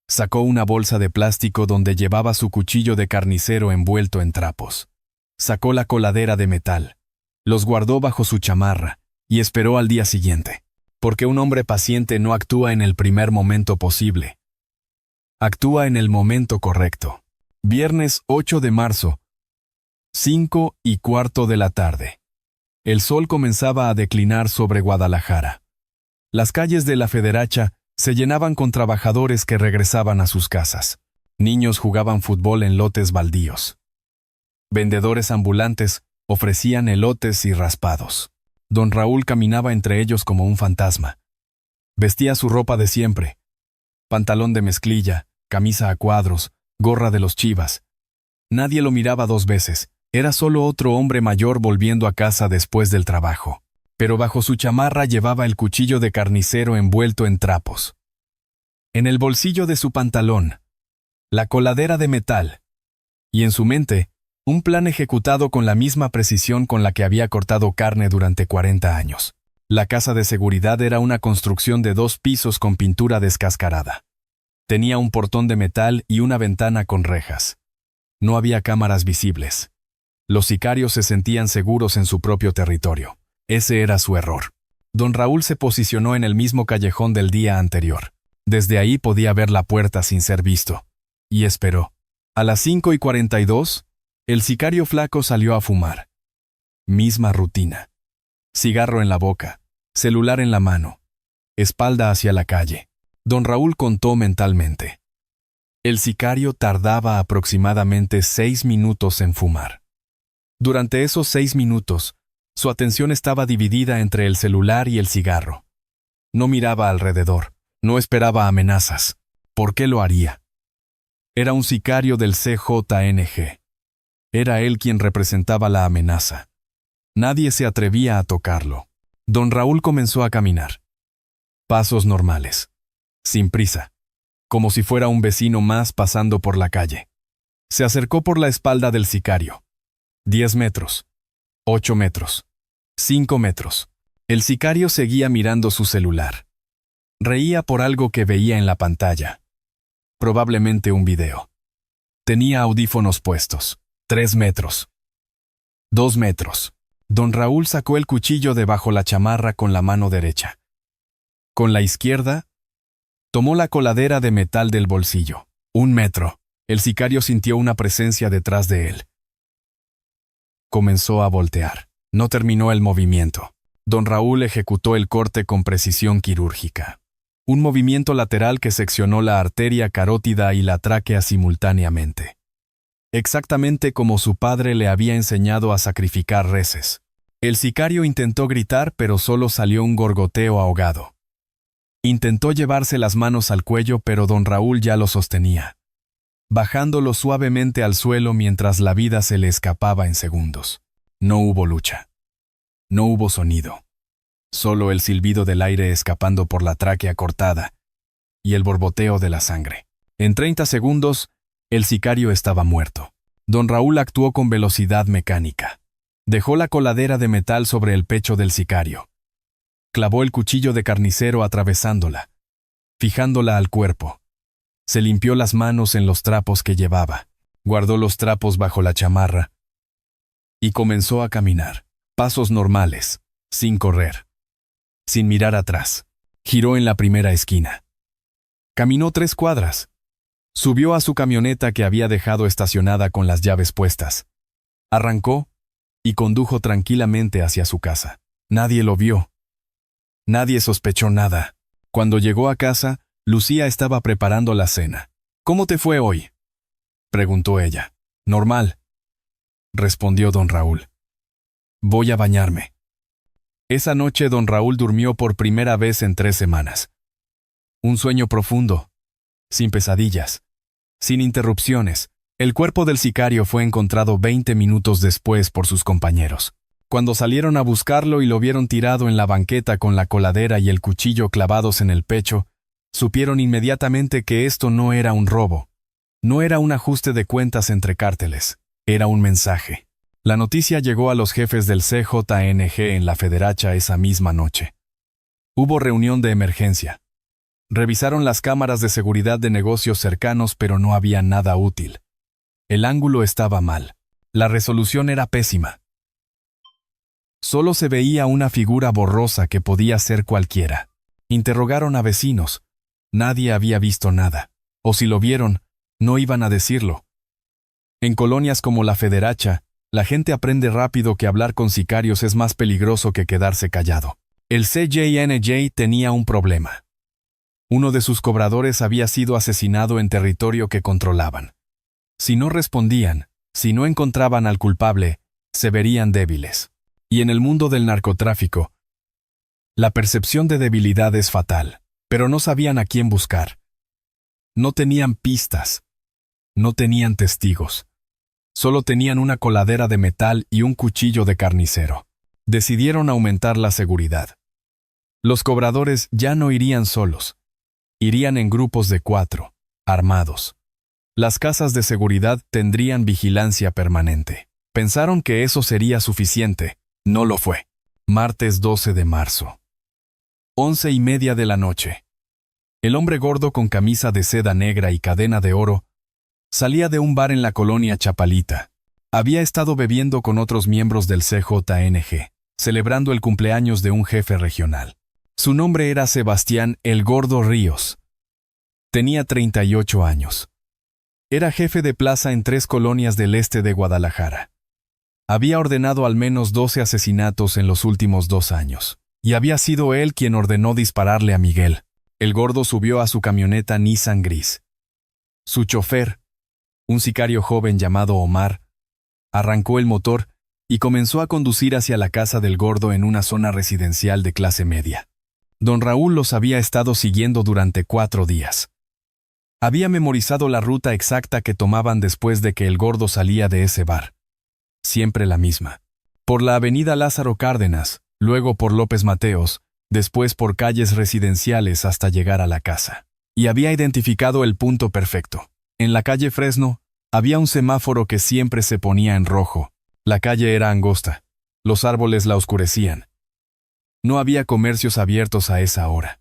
Sacó una bolsa de plástico donde llevaba su cuchillo de carnicero envuelto en trapos. Sacó la coladera de metal. Los guardó bajo su chamarra y esperó al día siguiente. Porque un hombre paciente no actúa en el primer momento posible. Actúa en el momento correcto. Viernes 8 de marzo, 5:15 de la tarde. El sol comenzaba a declinar sobre Guadalajara. Las calles de la Federacha se llenaban con trabajadores que regresaban a sus casas. Niños jugaban fútbol en lotes baldíos. Vendedores ambulantes ofrecían elotes y raspados. Don Raúl caminaba entre ellos como un fantasma. Vestía su ropa de siempre: pantalón de mezclilla, camisa a cuadros, gorra de los Chivas. Nadie lo miraba dos veces. Era solo otro hombre mayor volviendo a casa después del trabajo. Pero bajo su chamarra llevaba el cuchillo de carnicero envuelto en trapos. En el bolsillo de su pantalón, la coladera de metal. Y en su mente, un plan ejecutado con la misma precisión con la que había cortado carne durante 40 años. La casa de seguridad era una construcción de 2 pisos con pintura descascarada. Tenía un portón de metal y una ventana con rejas. No había cámaras visibles. Los sicarios se sentían seguros en su propio territorio. Ese era su error. Don Raúl se posicionó en el mismo callejón del día anterior. Desde ahí podía ver la puerta sin ser visto. Y esperó. A las 5:42, el sicario flaco salió a fumar. Misma rutina. Cigarro en la boca, celular en la mano, espalda hacia la calle. Don Raúl contó mentalmente. El sicario tardaba aproximadamente 6 minutos en fumar. Durante esos 6 minutos, su atención estaba dividida entre el celular y el cigarro. No miraba alrededor, no esperaba amenazas. ¿Por qué lo haría? Era un sicario del CJNG. Era él quien representaba la amenaza. Nadie se atrevía a tocarlo. Don Raúl comenzó a caminar. Pasos normales. Sin prisa. Como si fuera un vecino más pasando por la calle. Se acercó por la espalda del sicario. 10 metros. 8 metros. 5 metros. El sicario seguía mirando su celular. Reía por algo que veía en la pantalla. Probablemente un video. Tenía audífonos puestos. 3 metros. 2 metros. Don Raúl sacó el cuchillo de bajo la chamarra con la mano derecha. Con la izquierda, tomó la coladera de metal del bolsillo. 1 metro. El sicario sintió una presencia detrás de él. Comenzó a voltear. No terminó el movimiento. Don Raúl ejecutó el corte con precisión quirúrgica. Un movimiento lateral que seccionó la arteria carótida y la tráquea simultáneamente. Exactamente como su padre le había enseñado a sacrificar reses. El sicario intentó gritar, pero solo salió un gorgoteo ahogado. Intentó llevarse las manos al cuello, pero don Raúl ya lo sostenía, bajándolo suavemente al suelo mientras la vida se le escapaba en segundos. No hubo lucha. No hubo sonido. Solo el silbido del aire escapando por la tráquea cortada y el borboteo de la sangre. En 30 segundos, el sicario estaba muerto. Don Raúl actuó con velocidad mecánica. Dejó la coladera de metal sobre el pecho del sicario. Clavó el cuchillo de carnicero atravesándola, fijándola al cuerpo. Se limpió las manos en los trapos que llevaba. Guardó los trapos bajo la chamarra y comenzó a caminar. Pasos normales, sin correr. Sin mirar atrás. Giró en la primera esquina. Caminó 3 cuadras. Subió a su camioneta que había dejado estacionada con las llaves puestas. Arrancó y condujo tranquilamente hacia su casa. Nadie lo vio. Nadie sospechó nada. Cuando llegó a casa, Lucía estaba preparando la cena. «¿Cómo te fue hoy?», preguntó ella. «Normal», respondió don Raúl. «Voy a bañarme». Esa noche don Raúl durmió por primera vez en 3 semanas. Un sueño profundo, sin pesadillas, sin interrupciones. El cuerpo del sicario fue encontrado 20 minutos después por sus compañeros. Cuando salieron a buscarlo y lo vieron tirado en la banqueta con la coladera y el cuchillo clavados en el pecho, supieron inmediatamente que esto no era un robo. No era un ajuste de cuentas entre cárteles. Era un mensaje. La noticia llegó a los jefes del CJNG en la Federacha esa misma noche. Hubo reunión de emergencia. Revisaron las cámaras de seguridad de negocios cercanos, pero no había nada útil. El ángulo estaba mal. La resolución era pésima. Solo se veía una figura borrosa que podía ser cualquiera. Interrogaron a vecinos. Nadie había visto nada. O si lo vieron, no iban a decirlo. En colonias como la Federacha, la gente aprende rápido que hablar con sicarios es más peligroso que quedarse callado. El CJNG tenía un problema. Uno de sus cobradores había sido asesinado en territorio que controlaban. Si no respondían, si no encontraban al culpable, se verían débiles. Y en el mundo del narcotráfico, la percepción de debilidad es fatal, pero no sabían a quién buscar. No tenían pistas. No tenían testigos. Solo tenían una coladera de metal y un cuchillo de carnicero. Decidieron aumentar la seguridad. Los cobradores ya no irían solos. Irían en grupos de 4, armados. Las casas de seguridad tendrían vigilancia permanente. Pensaron que eso sería suficiente. No lo fue. Martes 12 de marzo. 11:30 de la noche. El hombre gordo con camisa de seda negra y cadena de oro salía de un bar en la colonia Chapalita. Había estado bebiendo con otros miembros del CJNG, celebrando el cumpleaños de un jefe regional. Su nombre era Sebastián El Gordo Ríos. Tenía 38 años. Era jefe de plaza en 3 colonias del este de Guadalajara. Había ordenado al menos 12 asesinatos en los últimos 2 años. Y había sido él quien ordenó dispararle a Miguel. El gordo subió a su camioneta Nissan gris. Su chofer, un sicario joven llamado Omar, arrancó el motor y comenzó a conducir hacia la casa del gordo en una zona residencial de clase media. Don Raúl los había estado siguiendo durante 4 días. Había memorizado la ruta exacta que tomaban después de que el gordo salía de ese bar. Siempre la misma. Por la avenida Lázaro Cárdenas, luego por López Mateos, después por calles residenciales hasta llegar a la casa. Y había identificado el punto perfecto. En la calle Fresno, había un semáforo que siempre se ponía en rojo. La calle era angosta. Los árboles la oscurecían. No había comercios abiertos a esa hora.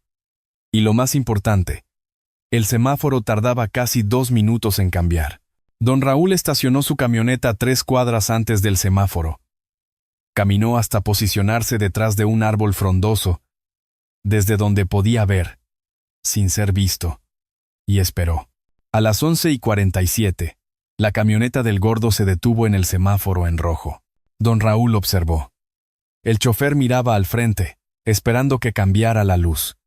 Y lo más importante, el semáforo tardaba casi 2 minutos en cambiar. Don Raúl estacionó su camioneta 3 cuadras antes del semáforo. Caminó hasta posicionarse detrás de un árbol frondoso, desde donde podía ver, sin ser visto, y esperó. A las 11:47, la camioneta del gordo se detuvo en el semáforo en rojo. Don Raúl observó. El chofer miraba al frente, esperando que cambiara la luz.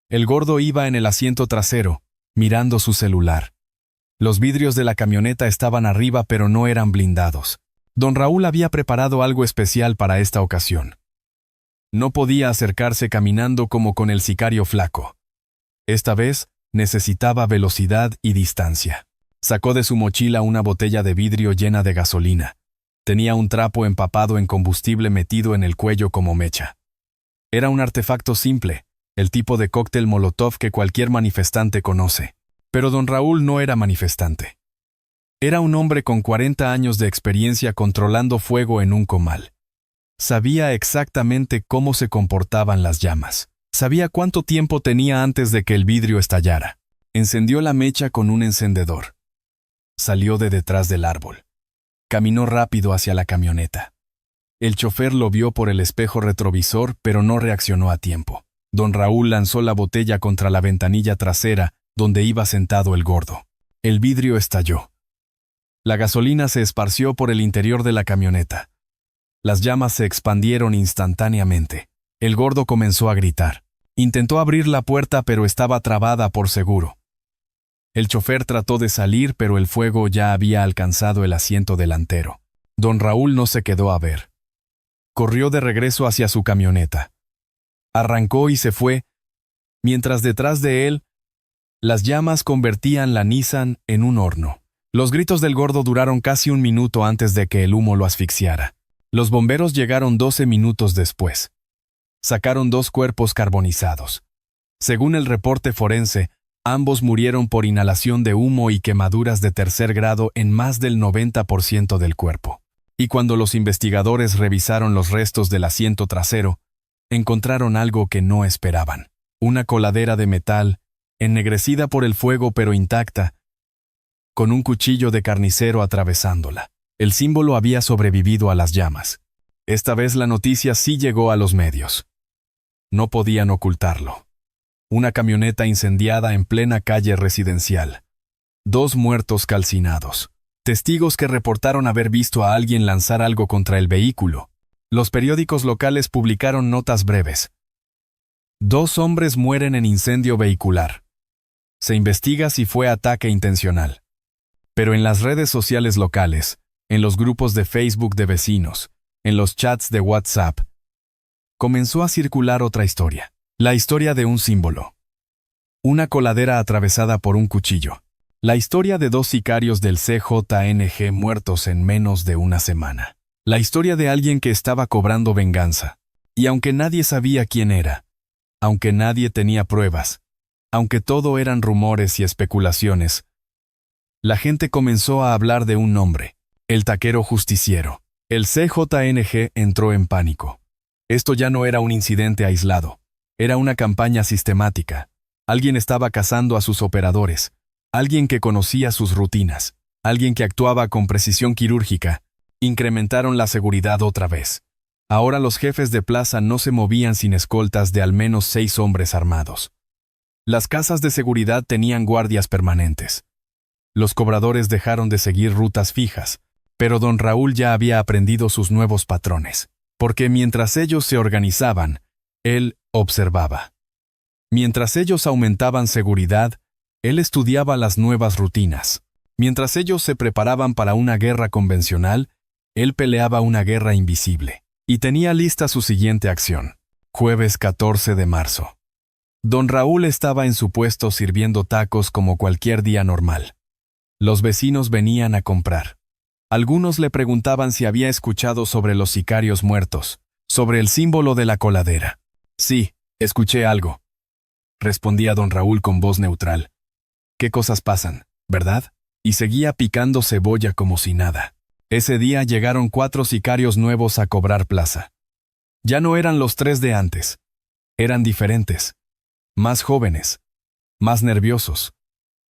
El gordo iba en el asiento trasero, mirando su celular. Los vidrios de la camioneta estaban arriba, pero no eran blindados. Don Raúl había preparado algo especial para esta ocasión. No podía acercarse caminando como con el sicario flaco. Esta vez necesitaba velocidad y distancia. Sacó de su mochila una botella de vidrio llena de gasolina. Tenía un trapo empapado en combustible metido en el cuello como mecha. Era un artefacto simple, el tipo de cóctel Molotov que cualquier manifestante conoce. Pero don Raúl no era manifestante. Era un hombre con 40 años de experiencia controlando fuego en un comal. Sabía exactamente cómo se comportaban las llamas. Sabía cuánto tiempo tenía antes de que el vidrio estallara. Encendió la mecha con un encendedor. Salió de detrás del árbol. Caminó rápido hacia la camioneta. El chofer lo vio por el espejo retrovisor, pero no reaccionó a tiempo. Don Raúl lanzó la botella contra la ventanilla trasera, donde iba sentado el gordo. El vidrio estalló. La gasolina se esparció por el interior de la camioneta. Las llamas se expandieron instantáneamente. El gordo comenzó a gritar. Intentó abrir la puerta, pero estaba trabada por seguro. El chofer trató de salir, pero el fuego ya había alcanzado el asiento delantero. Don Raúl no se quedó a ver. Corrió de regreso hacia su camioneta. Arrancó y se fue, mientras detrás de él, las llamas convertían la Nissan en un horno. Los gritos del gordo duraron casi 1 minuto antes de que el humo lo asfixiara. Los bomberos llegaron 12 minutos después. Sacaron 2 cuerpos carbonizados. Según el reporte forense, ambos murieron por inhalación de humo y quemaduras de 3er grado en más del 90% del cuerpo. y cuando los investigadores revisaron los restos del asiento trasero, encontraron algo que no esperaban. Una coladera de metal, ennegrecida por el fuego pero intacta, con un cuchillo de carnicero atravesándola. El símbolo había sobrevivido a las llamas. Esta vez la noticia sí llegó a los medios. No podían ocultarlo. Una camioneta incendiada en plena calle residencial. 2 muertos calcinados. Testigos que reportaron haber visto a alguien lanzar algo contra el vehículo. Los periódicos locales publicaron notas breves. 2 hombres mueren en incendio vehicular. Se investiga si fue ataque intencional. Pero en las redes sociales locales, en los grupos de Facebook de vecinos, en los chats de WhatsApp, comenzó a circular otra historia. La historia de un símbolo. Una coladera atravesada por un cuchillo. La historia de 2 sicarios del CJNG muertos en menos de una semana. La historia de alguien que estaba cobrando venganza. Y aunque nadie sabía quién era, aunque nadie tenía pruebas, aunque todo eran rumores y especulaciones, la gente comenzó a hablar de un nombre: el taquero justiciero. El CJNG entró en pánico. Esto ya no era un incidente aislado, era una campaña sistemática. Alguien estaba cazando a sus operadores. Alguien que conocía sus rutinas, alguien que actuaba con precisión quirúrgica. Incrementaron la seguridad otra vez. Ahora los jefes de plaza no se movían sin escoltas de al menos 6 hombres armados. Las casas de seguridad tenían guardias permanentes. Los cobradores dejaron de seguir rutas fijas, pero don Raúl ya había aprendido sus nuevos patrones, porque mientras ellos se organizaban, él observaba. Mientras ellos aumentaban seguridad, él estudiaba las nuevas rutinas. Mientras ellos se preparaban para una guerra convencional, él peleaba una guerra invisible. Y tenía lista su siguiente acción. Jueves 14 de marzo. Don Raúl estaba en su puesto sirviendo tacos como cualquier día normal. Los vecinos venían a comprar. Algunos le preguntaban si había escuchado sobre los sicarios muertos, sobre el símbolo de la coladera. Sí, escuché algo, respondía don Raúl con voz neutral. ¿Qué cosas pasan, verdad? Y seguía picando cebolla como si nada. Ese día llegaron 4 sicarios nuevos a cobrar plaza. Ya no eran los 3 de antes. Eran diferentes. Más jóvenes. Más nerviosos.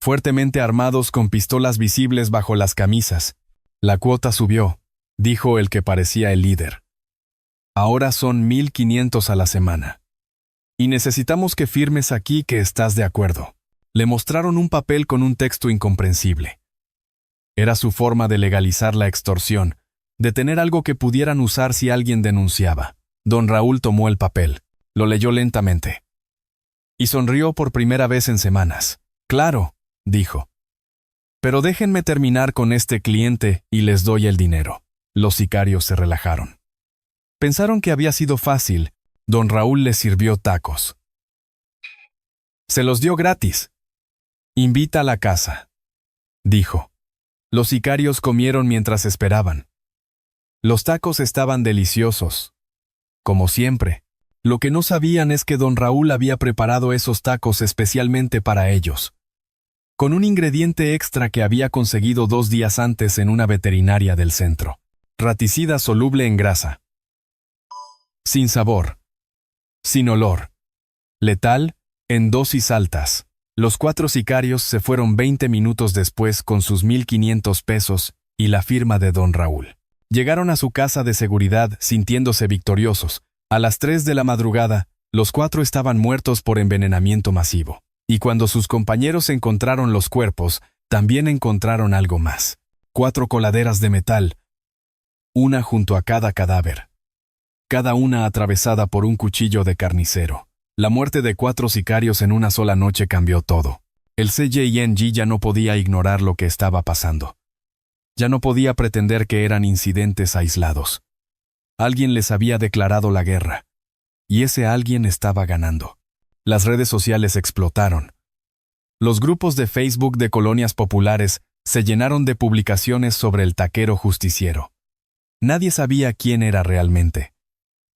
Fuertemente armados con pistolas visibles bajo las camisas. La cuota subió, dijo el que parecía el líder. Ahora son 1,500 a la semana. Y necesitamos que firmes aquí que estás de acuerdo. Le mostraron un papel con un texto incomprensible. Era su forma de legalizar la extorsión, de tener algo que pudieran usar si alguien denunciaba. Don Raúl tomó el papel, lo leyó lentamente. Y sonrió por primera vez en semanas. Claro, dijo. Pero déjenme terminar con este cliente y les doy el dinero. Los sicarios se relajaron. Pensaron que había sido fácil. Don Raúl les sirvió tacos. Se los dio gratis. Invita a la casa, dijo. Los sicarios comieron mientras esperaban. Los tacos estaban deliciosos. Como siempre. Lo que no sabían es que don Raúl había preparado esos tacos especialmente para ellos, con un ingrediente extra que había conseguido 2 días antes en una veterinaria del centro. Raticida soluble en grasa. Sin sabor. Sin olor. Letal, en dosis altas. Los 4 sicarios se fueron 20 minutos después con sus 1,500 pesos y la firma de don Raúl. Llegaron a su casa de seguridad sintiéndose victoriosos. A las 3 de la madrugada, los 4 estaban muertos por envenenamiento masivo. Y cuando sus compañeros encontraron los cuerpos, también encontraron algo más. 4 coladeras de metal, una junto a cada cadáver. Cada una atravesada por un cuchillo de carnicero. La muerte de 4 sicarios en una sola noche cambió todo. El CJNG ya no podía ignorar lo que estaba pasando. Ya no podía pretender que eran incidentes aislados. Alguien les había declarado la guerra. Y ese alguien estaba ganando. Las redes sociales explotaron. Los grupos de Facebook de colonias populares se llenaron de publicaciones sobre el taquero justiciero. Nadie sabía quién era realmente.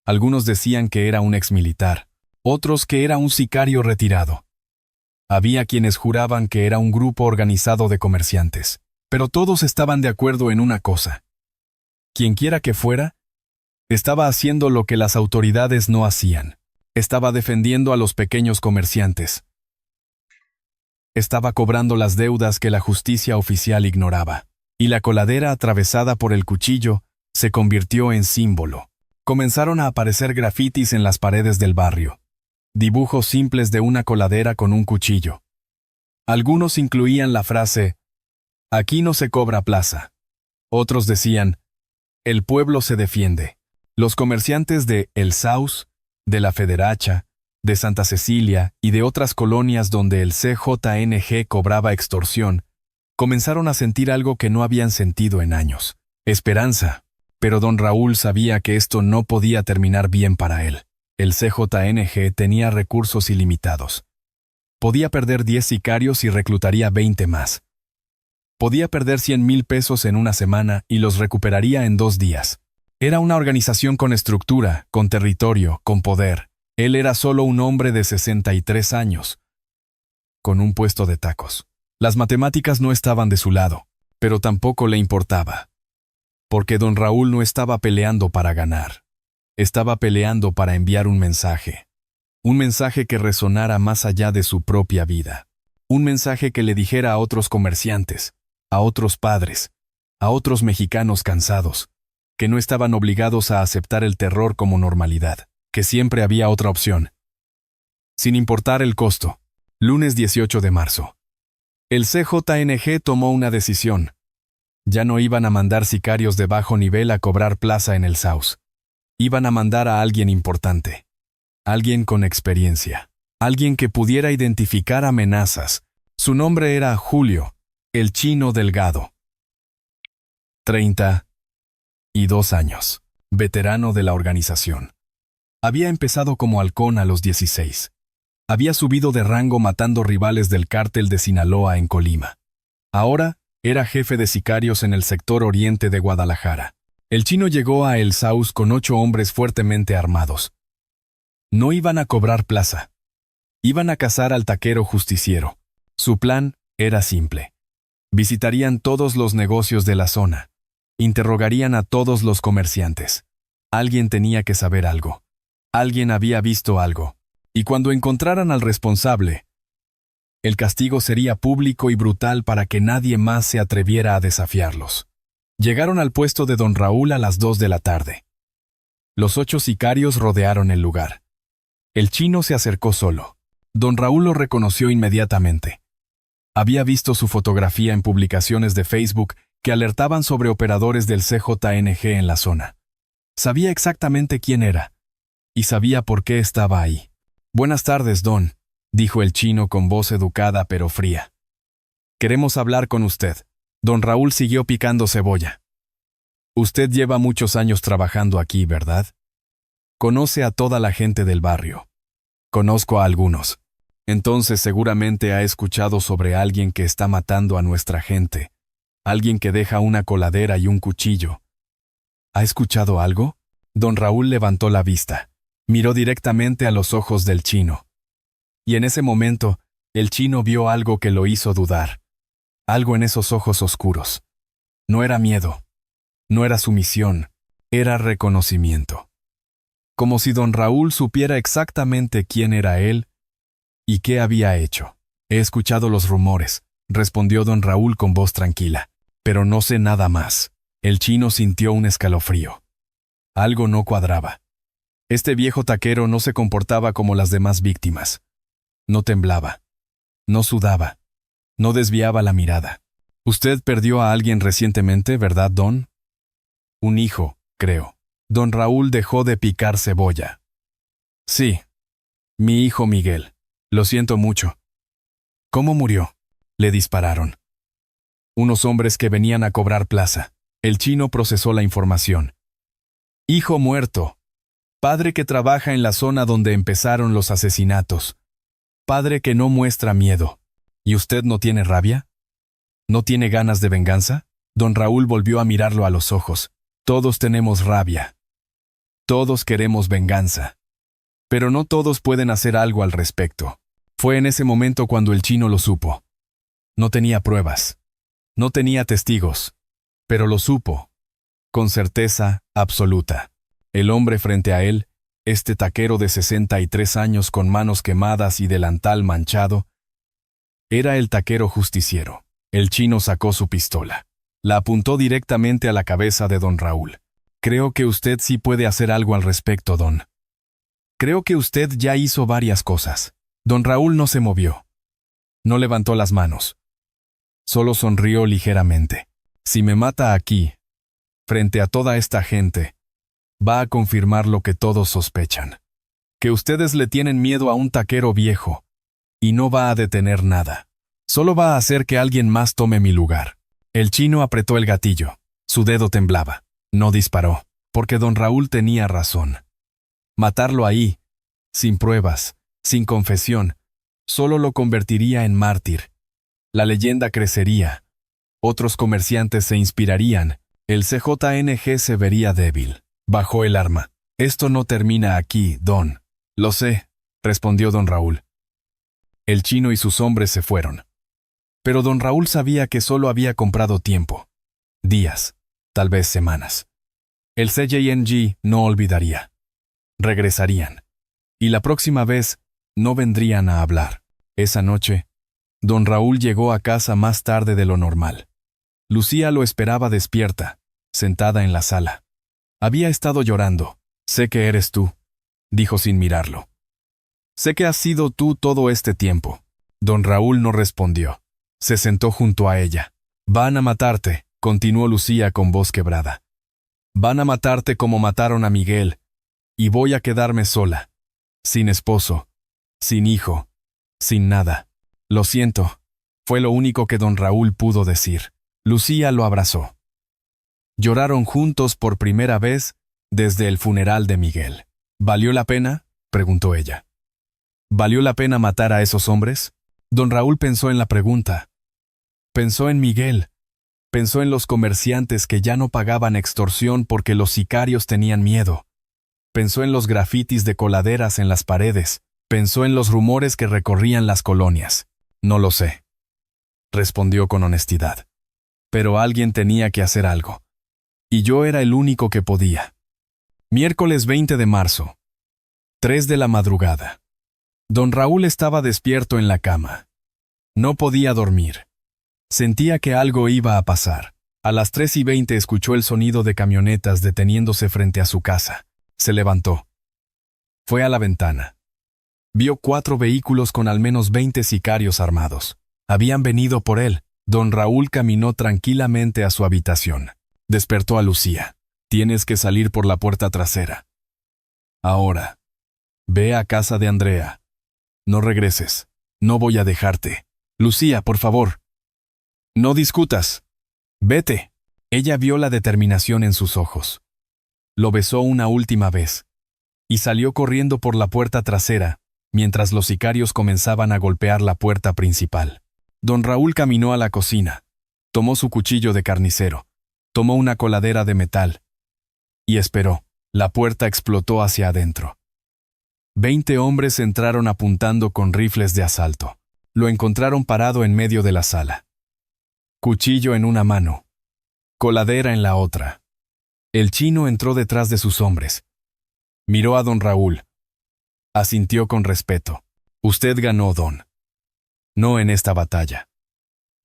Algunos decían que era un exmilitar, otros que era un sicario retirado. Había quienes juraban que era un grupo organizado de comerciantes, pero todos estaban de acuerdo en una cosa. Quienquiera que fuera, estaba haciendo lo que las autoridades no hacían. Estaba defendiendo a los pequeños comerciantes. Estaba cobrando las deudas que la justicia oficial ignoraba. Y la coladera atravesada por el cuchillo se convirtió en símbolo. Comenzaron a aparecer grafitis en las paredes del barrio. Dibujos simples de una coladera con un cuchillo. Algunos incluían la frase, «Aquí no se cobra plaza». Otros decían, «El pueblo se defiende». Los comerciantes de El Saus, de la Federacha, de Santa Cecilia y de otras colonias donde el CJNG cobraba extorsión, comenzaron a sentir algo que no habían sentido en años. Esperanza. Pero don Raúl sabía que esto no podía terminar bien para él. El CJNG tenía recursos ilimitados. Podía perder 10 sicarios y reclutaría 20 más. Podía perder 100,000 pesos en una semana y los recuperaría en 2 días. Era una organización con estructura, con territorio, con poder. Él era solo un hombre de 63 años, con un puesto de tacos. Las matemáticas no estaban de su lado, pero tampoco le importaba. Porque don Raúl no estaba peleando para ganar. Estaba peleando para enviar un mensaje. Un mensaje que resonara más allá de su propia vida. Un mensaje que le dijera a otros comerciantes, a otros padres, a otros mexicanos cansados, que no estaban obligados a aceptar el terror como normalidad, que siempre había otra opción. Sin importar el costo. Lunes 18 de marzo. El CJNG tomó una decisión. Ya no iban a mandar sicarios de bajo nivel a cobrar plaza en el Saus. Iban a mandar a alguien importante. Alguien con experiencia. Alguien que pudiera identificar amenazas. Su nombre era Julio, el Chino Delgado. 32 años. Veterano de la organización. Había empezado como halcón a los 16. Había subido de rango matando rivales del cártel de Sinaloa en Colima. Ahora era jefe de sicarios en el sector oriente de Guadalajara. El Chino llegó a El Saus con 8 hombres fuertemente armados. No iban a cobrar plaza. Iban a cazar al taquero justiciero. Su plan era simple. Visitarían todos los negocios de la zona. Interrogarían a todos los comerciantes. Alguien tenía que saber algo. Alguien había visto algo. Y cuando encontraran al responsable, el castigo sería público y brutal para que nadie más se atreviera a desafiarlos. Llegaron al puesto de don Raúl a las 2 de la tarde. Los 8 sicarios rodearon el lugar. El Chino se acercó solo. Don Raúl lo reconoció inmediatamente. Había visto su fotografía en publicaciones de Facebook que alertaban sobre operadores del CJNG en la zona. Sabía exactamente quién era. Y sabía por qué estaba ahí. «Buenas tardes, don», dijo el Chino con voz educada pero fría. «Queremos hablar con usted». Don Raúl siguió picando cebolla. «Usted lleva muchos años trabajando aquí, ¿verdad? Conoce a toda la gente del barrio». «Conozco a algunos». «Entonces seguramente ha escuchado sobre alguien que está matando a nuestra gente. Alguien que deja una coladera y un cuchillo». «¿Ha escuchado algo?» Don Raúl levantó la vista. Miró directamente a los ojos del Chino. Y en ese momento, el Chino vio algo que lo hizo dudar. Algo en esos ojos oscuros. No era miedo. No era sumisión. Era reconocimiento. Como si don Raúl supiera exactamente quién era él y qué había hecho. «He escuchado los rumores», respondió don Raúl con voz tranquila. «Pero no sé nada más». El Chino sintió un escalofrío. Algo no cuadraba. Este viejo taquero no se comportaba como las demás víctimas. No temblaba. No sudaba. No desviaba la mirada. «Usted perdió a alguien recientemente, ¿verdad, don?» «Un hijo, creo». Don Raúl dejó de picar cebolla. «Sí. Mi hijo Miguel. Lo siento mucho». «¿Cómo murió?» «Le dispararon. Unos hombres que venían a cobrar plaza». El Chino procesó la información. «Hijo muerto. Padre que trabaja en la zona donde empezaron los asesinatos. Padre que no muestra miedo. ¿Y usted no tiene rabia? ¿No tiene ganas de venganza?» Don Raúl volvió a mirarlo a los ojos. «Todos tenemos rabia. Todos queremos venganza. Pero no todos pueden hacer algo al respecto». Fue en ese momento cuando el Chino lo supo. No tenía pruebas. No tenía testigos. Pero lo supo. con certeza absoluta. El hombre frente a él, este taquero de 63 años con manos quemadas y delantal manchado, era el taquero justiciero. El chino sacó su pistola. La apuntó directamente a la cabeza de don Raúl. Creo que usted sí puede hacer algo al respecto, don. Creo que usted ya hizo varias cosas. Don Raúl no se movió. No levantó las manos. Solo sonrió ligeramente. Si me mata aquí, frente a toda esta gente, va a confirmar lo que todos sospechan. Que ustedes le tienen miedo a un taquero viejo, y no va a detener nada. Solo va a hacer que alguien más tome mi lugar. El chino apretó el gatillo. Su dedo temblaba. No disparó, porque don Raúl tenía razón. Matarlo ahí, sin pruebas, sin confesión, solo lo convertiría en mártir. La leyenda crecería. Otros comerciantes se inspirarían. El CJNG se vería débil. Bajó el arma. Esto no termina aquí, don. Lo sé, respondió don Raúl. El chino y sus hombres se fueron. Pero don Raúl sabía que solo había comprado tiempo. Días, tal vez semanas. El CJNG no olvidaría. Regresarían. Y la próxima vez no vendrían a hablar. Esa noche, don Raúl llegó a casa más tarde de lo normal. Lucía lo esperaba despierta, sentada en la sala. Había estado llorando. Sé que eres tú, dijo sin mirarlo. Sé que has sido tú todo este tiempo. Don Raúl no respondió. Se sentó junto a ella. Van a matarte, continuó Lucía con voz quebrada. Van a matarte como mataron a Miguel, y voy a quedarme sola, sin esposo, sin hijo, sin nada. Lo siento, fue lo único que don Raúl pudo decir. Lucía lo abrazó. Lloraron juntos por primera vez desde el funeral de Miguel. ¿Valió la pena?, preguntó ella. ¿Valió la pena matar a esos hombres? Don Raúl pensó en la pregunta. Pensó en Miguel. Pensó en los comerciantes que ya no pagaban extorsión porque los sicarios tenían miedo. Pensó en los grafitis de coladeras en las paredes. Pensó en los rumores que recorrían las colonias. No lo sé, respondió con honestidad. Pero alguien tenía que hacer algo. Y yo era el único que podía. Miércoles 20 de marzo. 3 de la madrugada. Don Raúl estaba despierto en la cama. No podía dormir. Sentía que algo iba a pasar. A las 3:20 escuchó el sonido de camionetas deteniéndose frente a su casa. Se levantó. Fue a la ventana. Vio 4 vehículos con al menos 20 sicarios armados. Habían venido por él. Don Raúl caminó tranquilamente a su habitación. Despertó a Lucía. Tienes que salir por la puerta trasera. Ahora. Ve a casa de Andrea. No regreses. No voy a dejarte. Lucía, por favor. No discutas. Vete. Ella vio la determinación en sus ojos. Lo besó una última vez. Y salió corriendo por la puerta trasera, mientras los sicarios comenzaban a golpear la puerta principal. Don Raúl caminó a la cocina. Tomó su cuchillo de carnicero. Tomó una coladera de metal. Y esperó. La puerta explotó hacia adentro. 20 hombres entraron apuntando con rifles de asalto. Lo encontraron parado en medio de la sala. Cuchillo en una mano. Coladera en la otra. El chino entró detrás de sus hombres. Miró a don Raúl. Asintió con respeto. Usted ganó, don. No en esta batalla.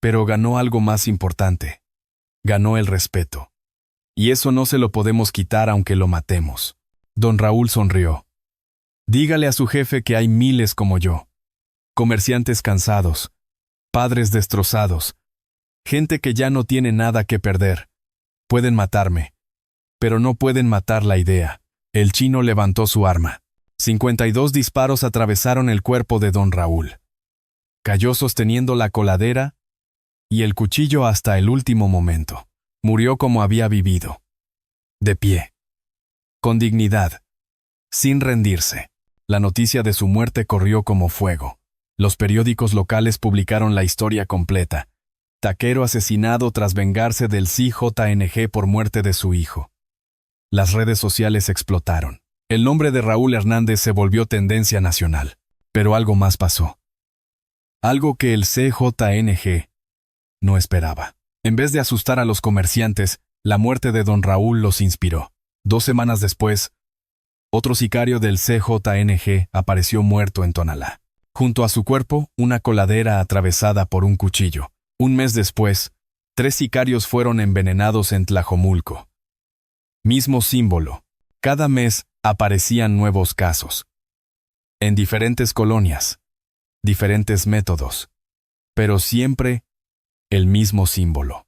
Pero ganó algo más importante. Ganó el respeto. Y eso no se lo podemos quitar aunque lo matemos. Don Raúl sonrió. Dígale a su jefe que hay miles como yo. Comerciantes cansados. Padres destrozados. Gente que ya no tiene nada que perder. Pueden matarme. Pero no pueden matar la idea. El chino levantó su arma. 52 disparos atravesaron el cuerpo de don Raúl. Cayó sosteniendo la coladera y el cuchillo hasta el último momento. Murió como había vivido. De pie. Con dignidad. Sin rendirse. La noticia de su muerte corrió como fuego. Los periódicos locales publicaron la historia completa. Taquero asesinado tras vengarse del CJNG por muerte de su hijo. Las redes sociales explotaron. El nombre de Raúl Hernández se volvió tendencia nacional. Pero algo más pasó. Algo que el CJNG no esperaba. En vez de asustar a los comerciantes, La muerte de don Raúl los inspiró. 2 semanas después, otro sicario del CJNG apareció muerto en Tonalá. Junto a su cuerpo, una coladera atravesada por un cuchillo. Un mes después, 3 sicarios fueron envenenados en Tlajomulco. Mismo símbolo. Cada mes aparecían nuevos casos. En diferentes colonias, diferentes métodos, pero siempre el mismo símbolo.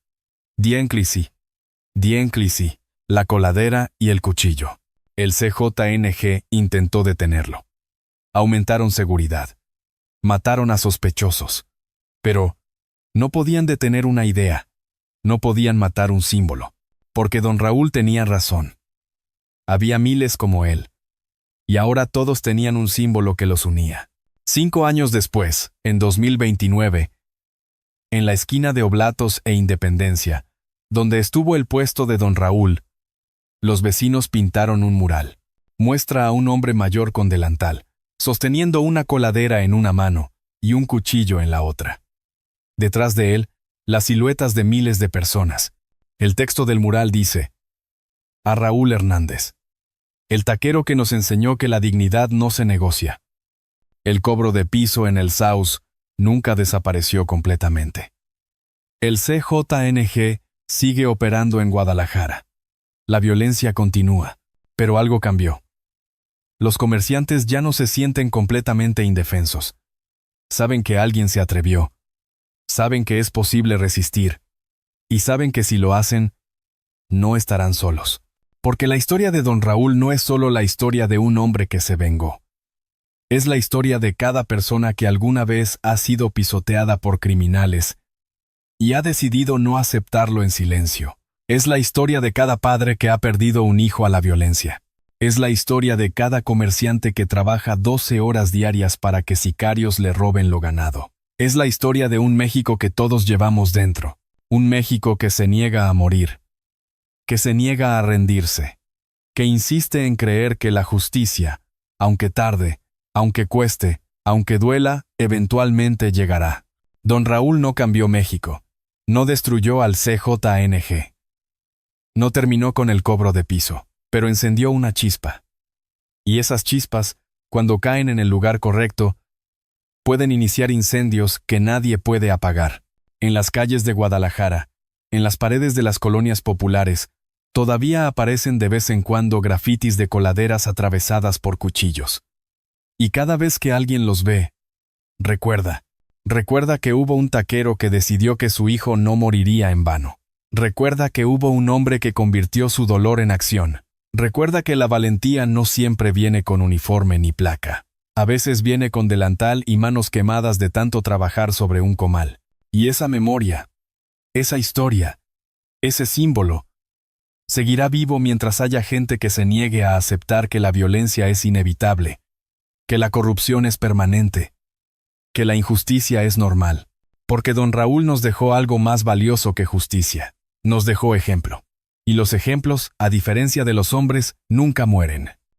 Dienclisi, la coladera y el cuchillo. El CJNG intentó detenerlo. Aumentaron seguridad. Mataron a sospechosos. Pero no podían detener una idea. No podían matar un símbolo. Porque don Raúl tenía razón. Había miles como él. Y ahora todos tenían un símbolo que los unía. 5 años después, en 2029, en la esquina de Oblatos e Independencia, donde estuvo el puesto de don Raúl, los vecinos pintaron un mural. Muestra a un hombre mayor con delantal, sosteniendo una coladera en una mano y un cuchillo en la otra. Detrás de él, las siluetas de miles de personas. El texto del mural dice: a Raúl Hernández, el taquero que nos enseñó que la dignidad no se negocia. El cobro de piso en el SAUS nunca desapareció completamente. El CJNG sigue operando en Guadalajara. La violencia continúa, pero algo cambió. Los comerciantes ya no se sienten completamente indefensos. Saben que alguien se atrevió. Saben que es posible resistir. Y saben que si lo hacen, no estarán solos. Porque la historia de don Raúl no es solo la historia de un hombre que se vengó. Es la historia de cada persona que alguna vez ha sido pisoteada por criminales y ha decidido no aceptarlo en silencio. Es la historia de cada padre que ha perdido un hijo a la violencia. Es la historia de cada comerciante que trabaja 12 horas diarias para que sicarios le roben lo ganado. Es la historia de un México que todos llevamos dentro. Un México que se niega a morir. Que se niega a rendirse. Que insiste en creer que la justicia, aunque tarde, aunque cueste, aunque duela, eventualmente llegará. Don Raúl no cambió México. No destruyó al CJNG. No terminó con el cobro de piso, pero encendió una chispa. Y esas chispas, cuando caen en el lugar correcto, pueden iniciar incendios que nadie puede apagar. En las calles de Guadalajara, en las paredes de las colonias populares, todavía aparecen de vez en cuando grafitis de coladeras atravesadas por cuchillos. Y cada vez que alguien los ve, recuerda que hubo un taquero que decidió que su hijo no moriría en vano. Recuerda que hubo un hombre que convirtió su dolor en acción. Recuerda que la valentía no siempre viene con uniforme ni placa. A veces viene con delantal y manos quemadas de tanto trabajar sobre un comal. Y esa memoria, esa historia, ese símbolo, seguirá vivo mientras haya gente que se niegue a aceptar que la violencia es inevitable, que la corrupción es permanente, que la injusticia es normal. Porque don Raúl nos dejó algo más valioso que justicia. Nos dejó ejemplo. Y los ejemplos, a diferencia de los hombres, nunca mueren.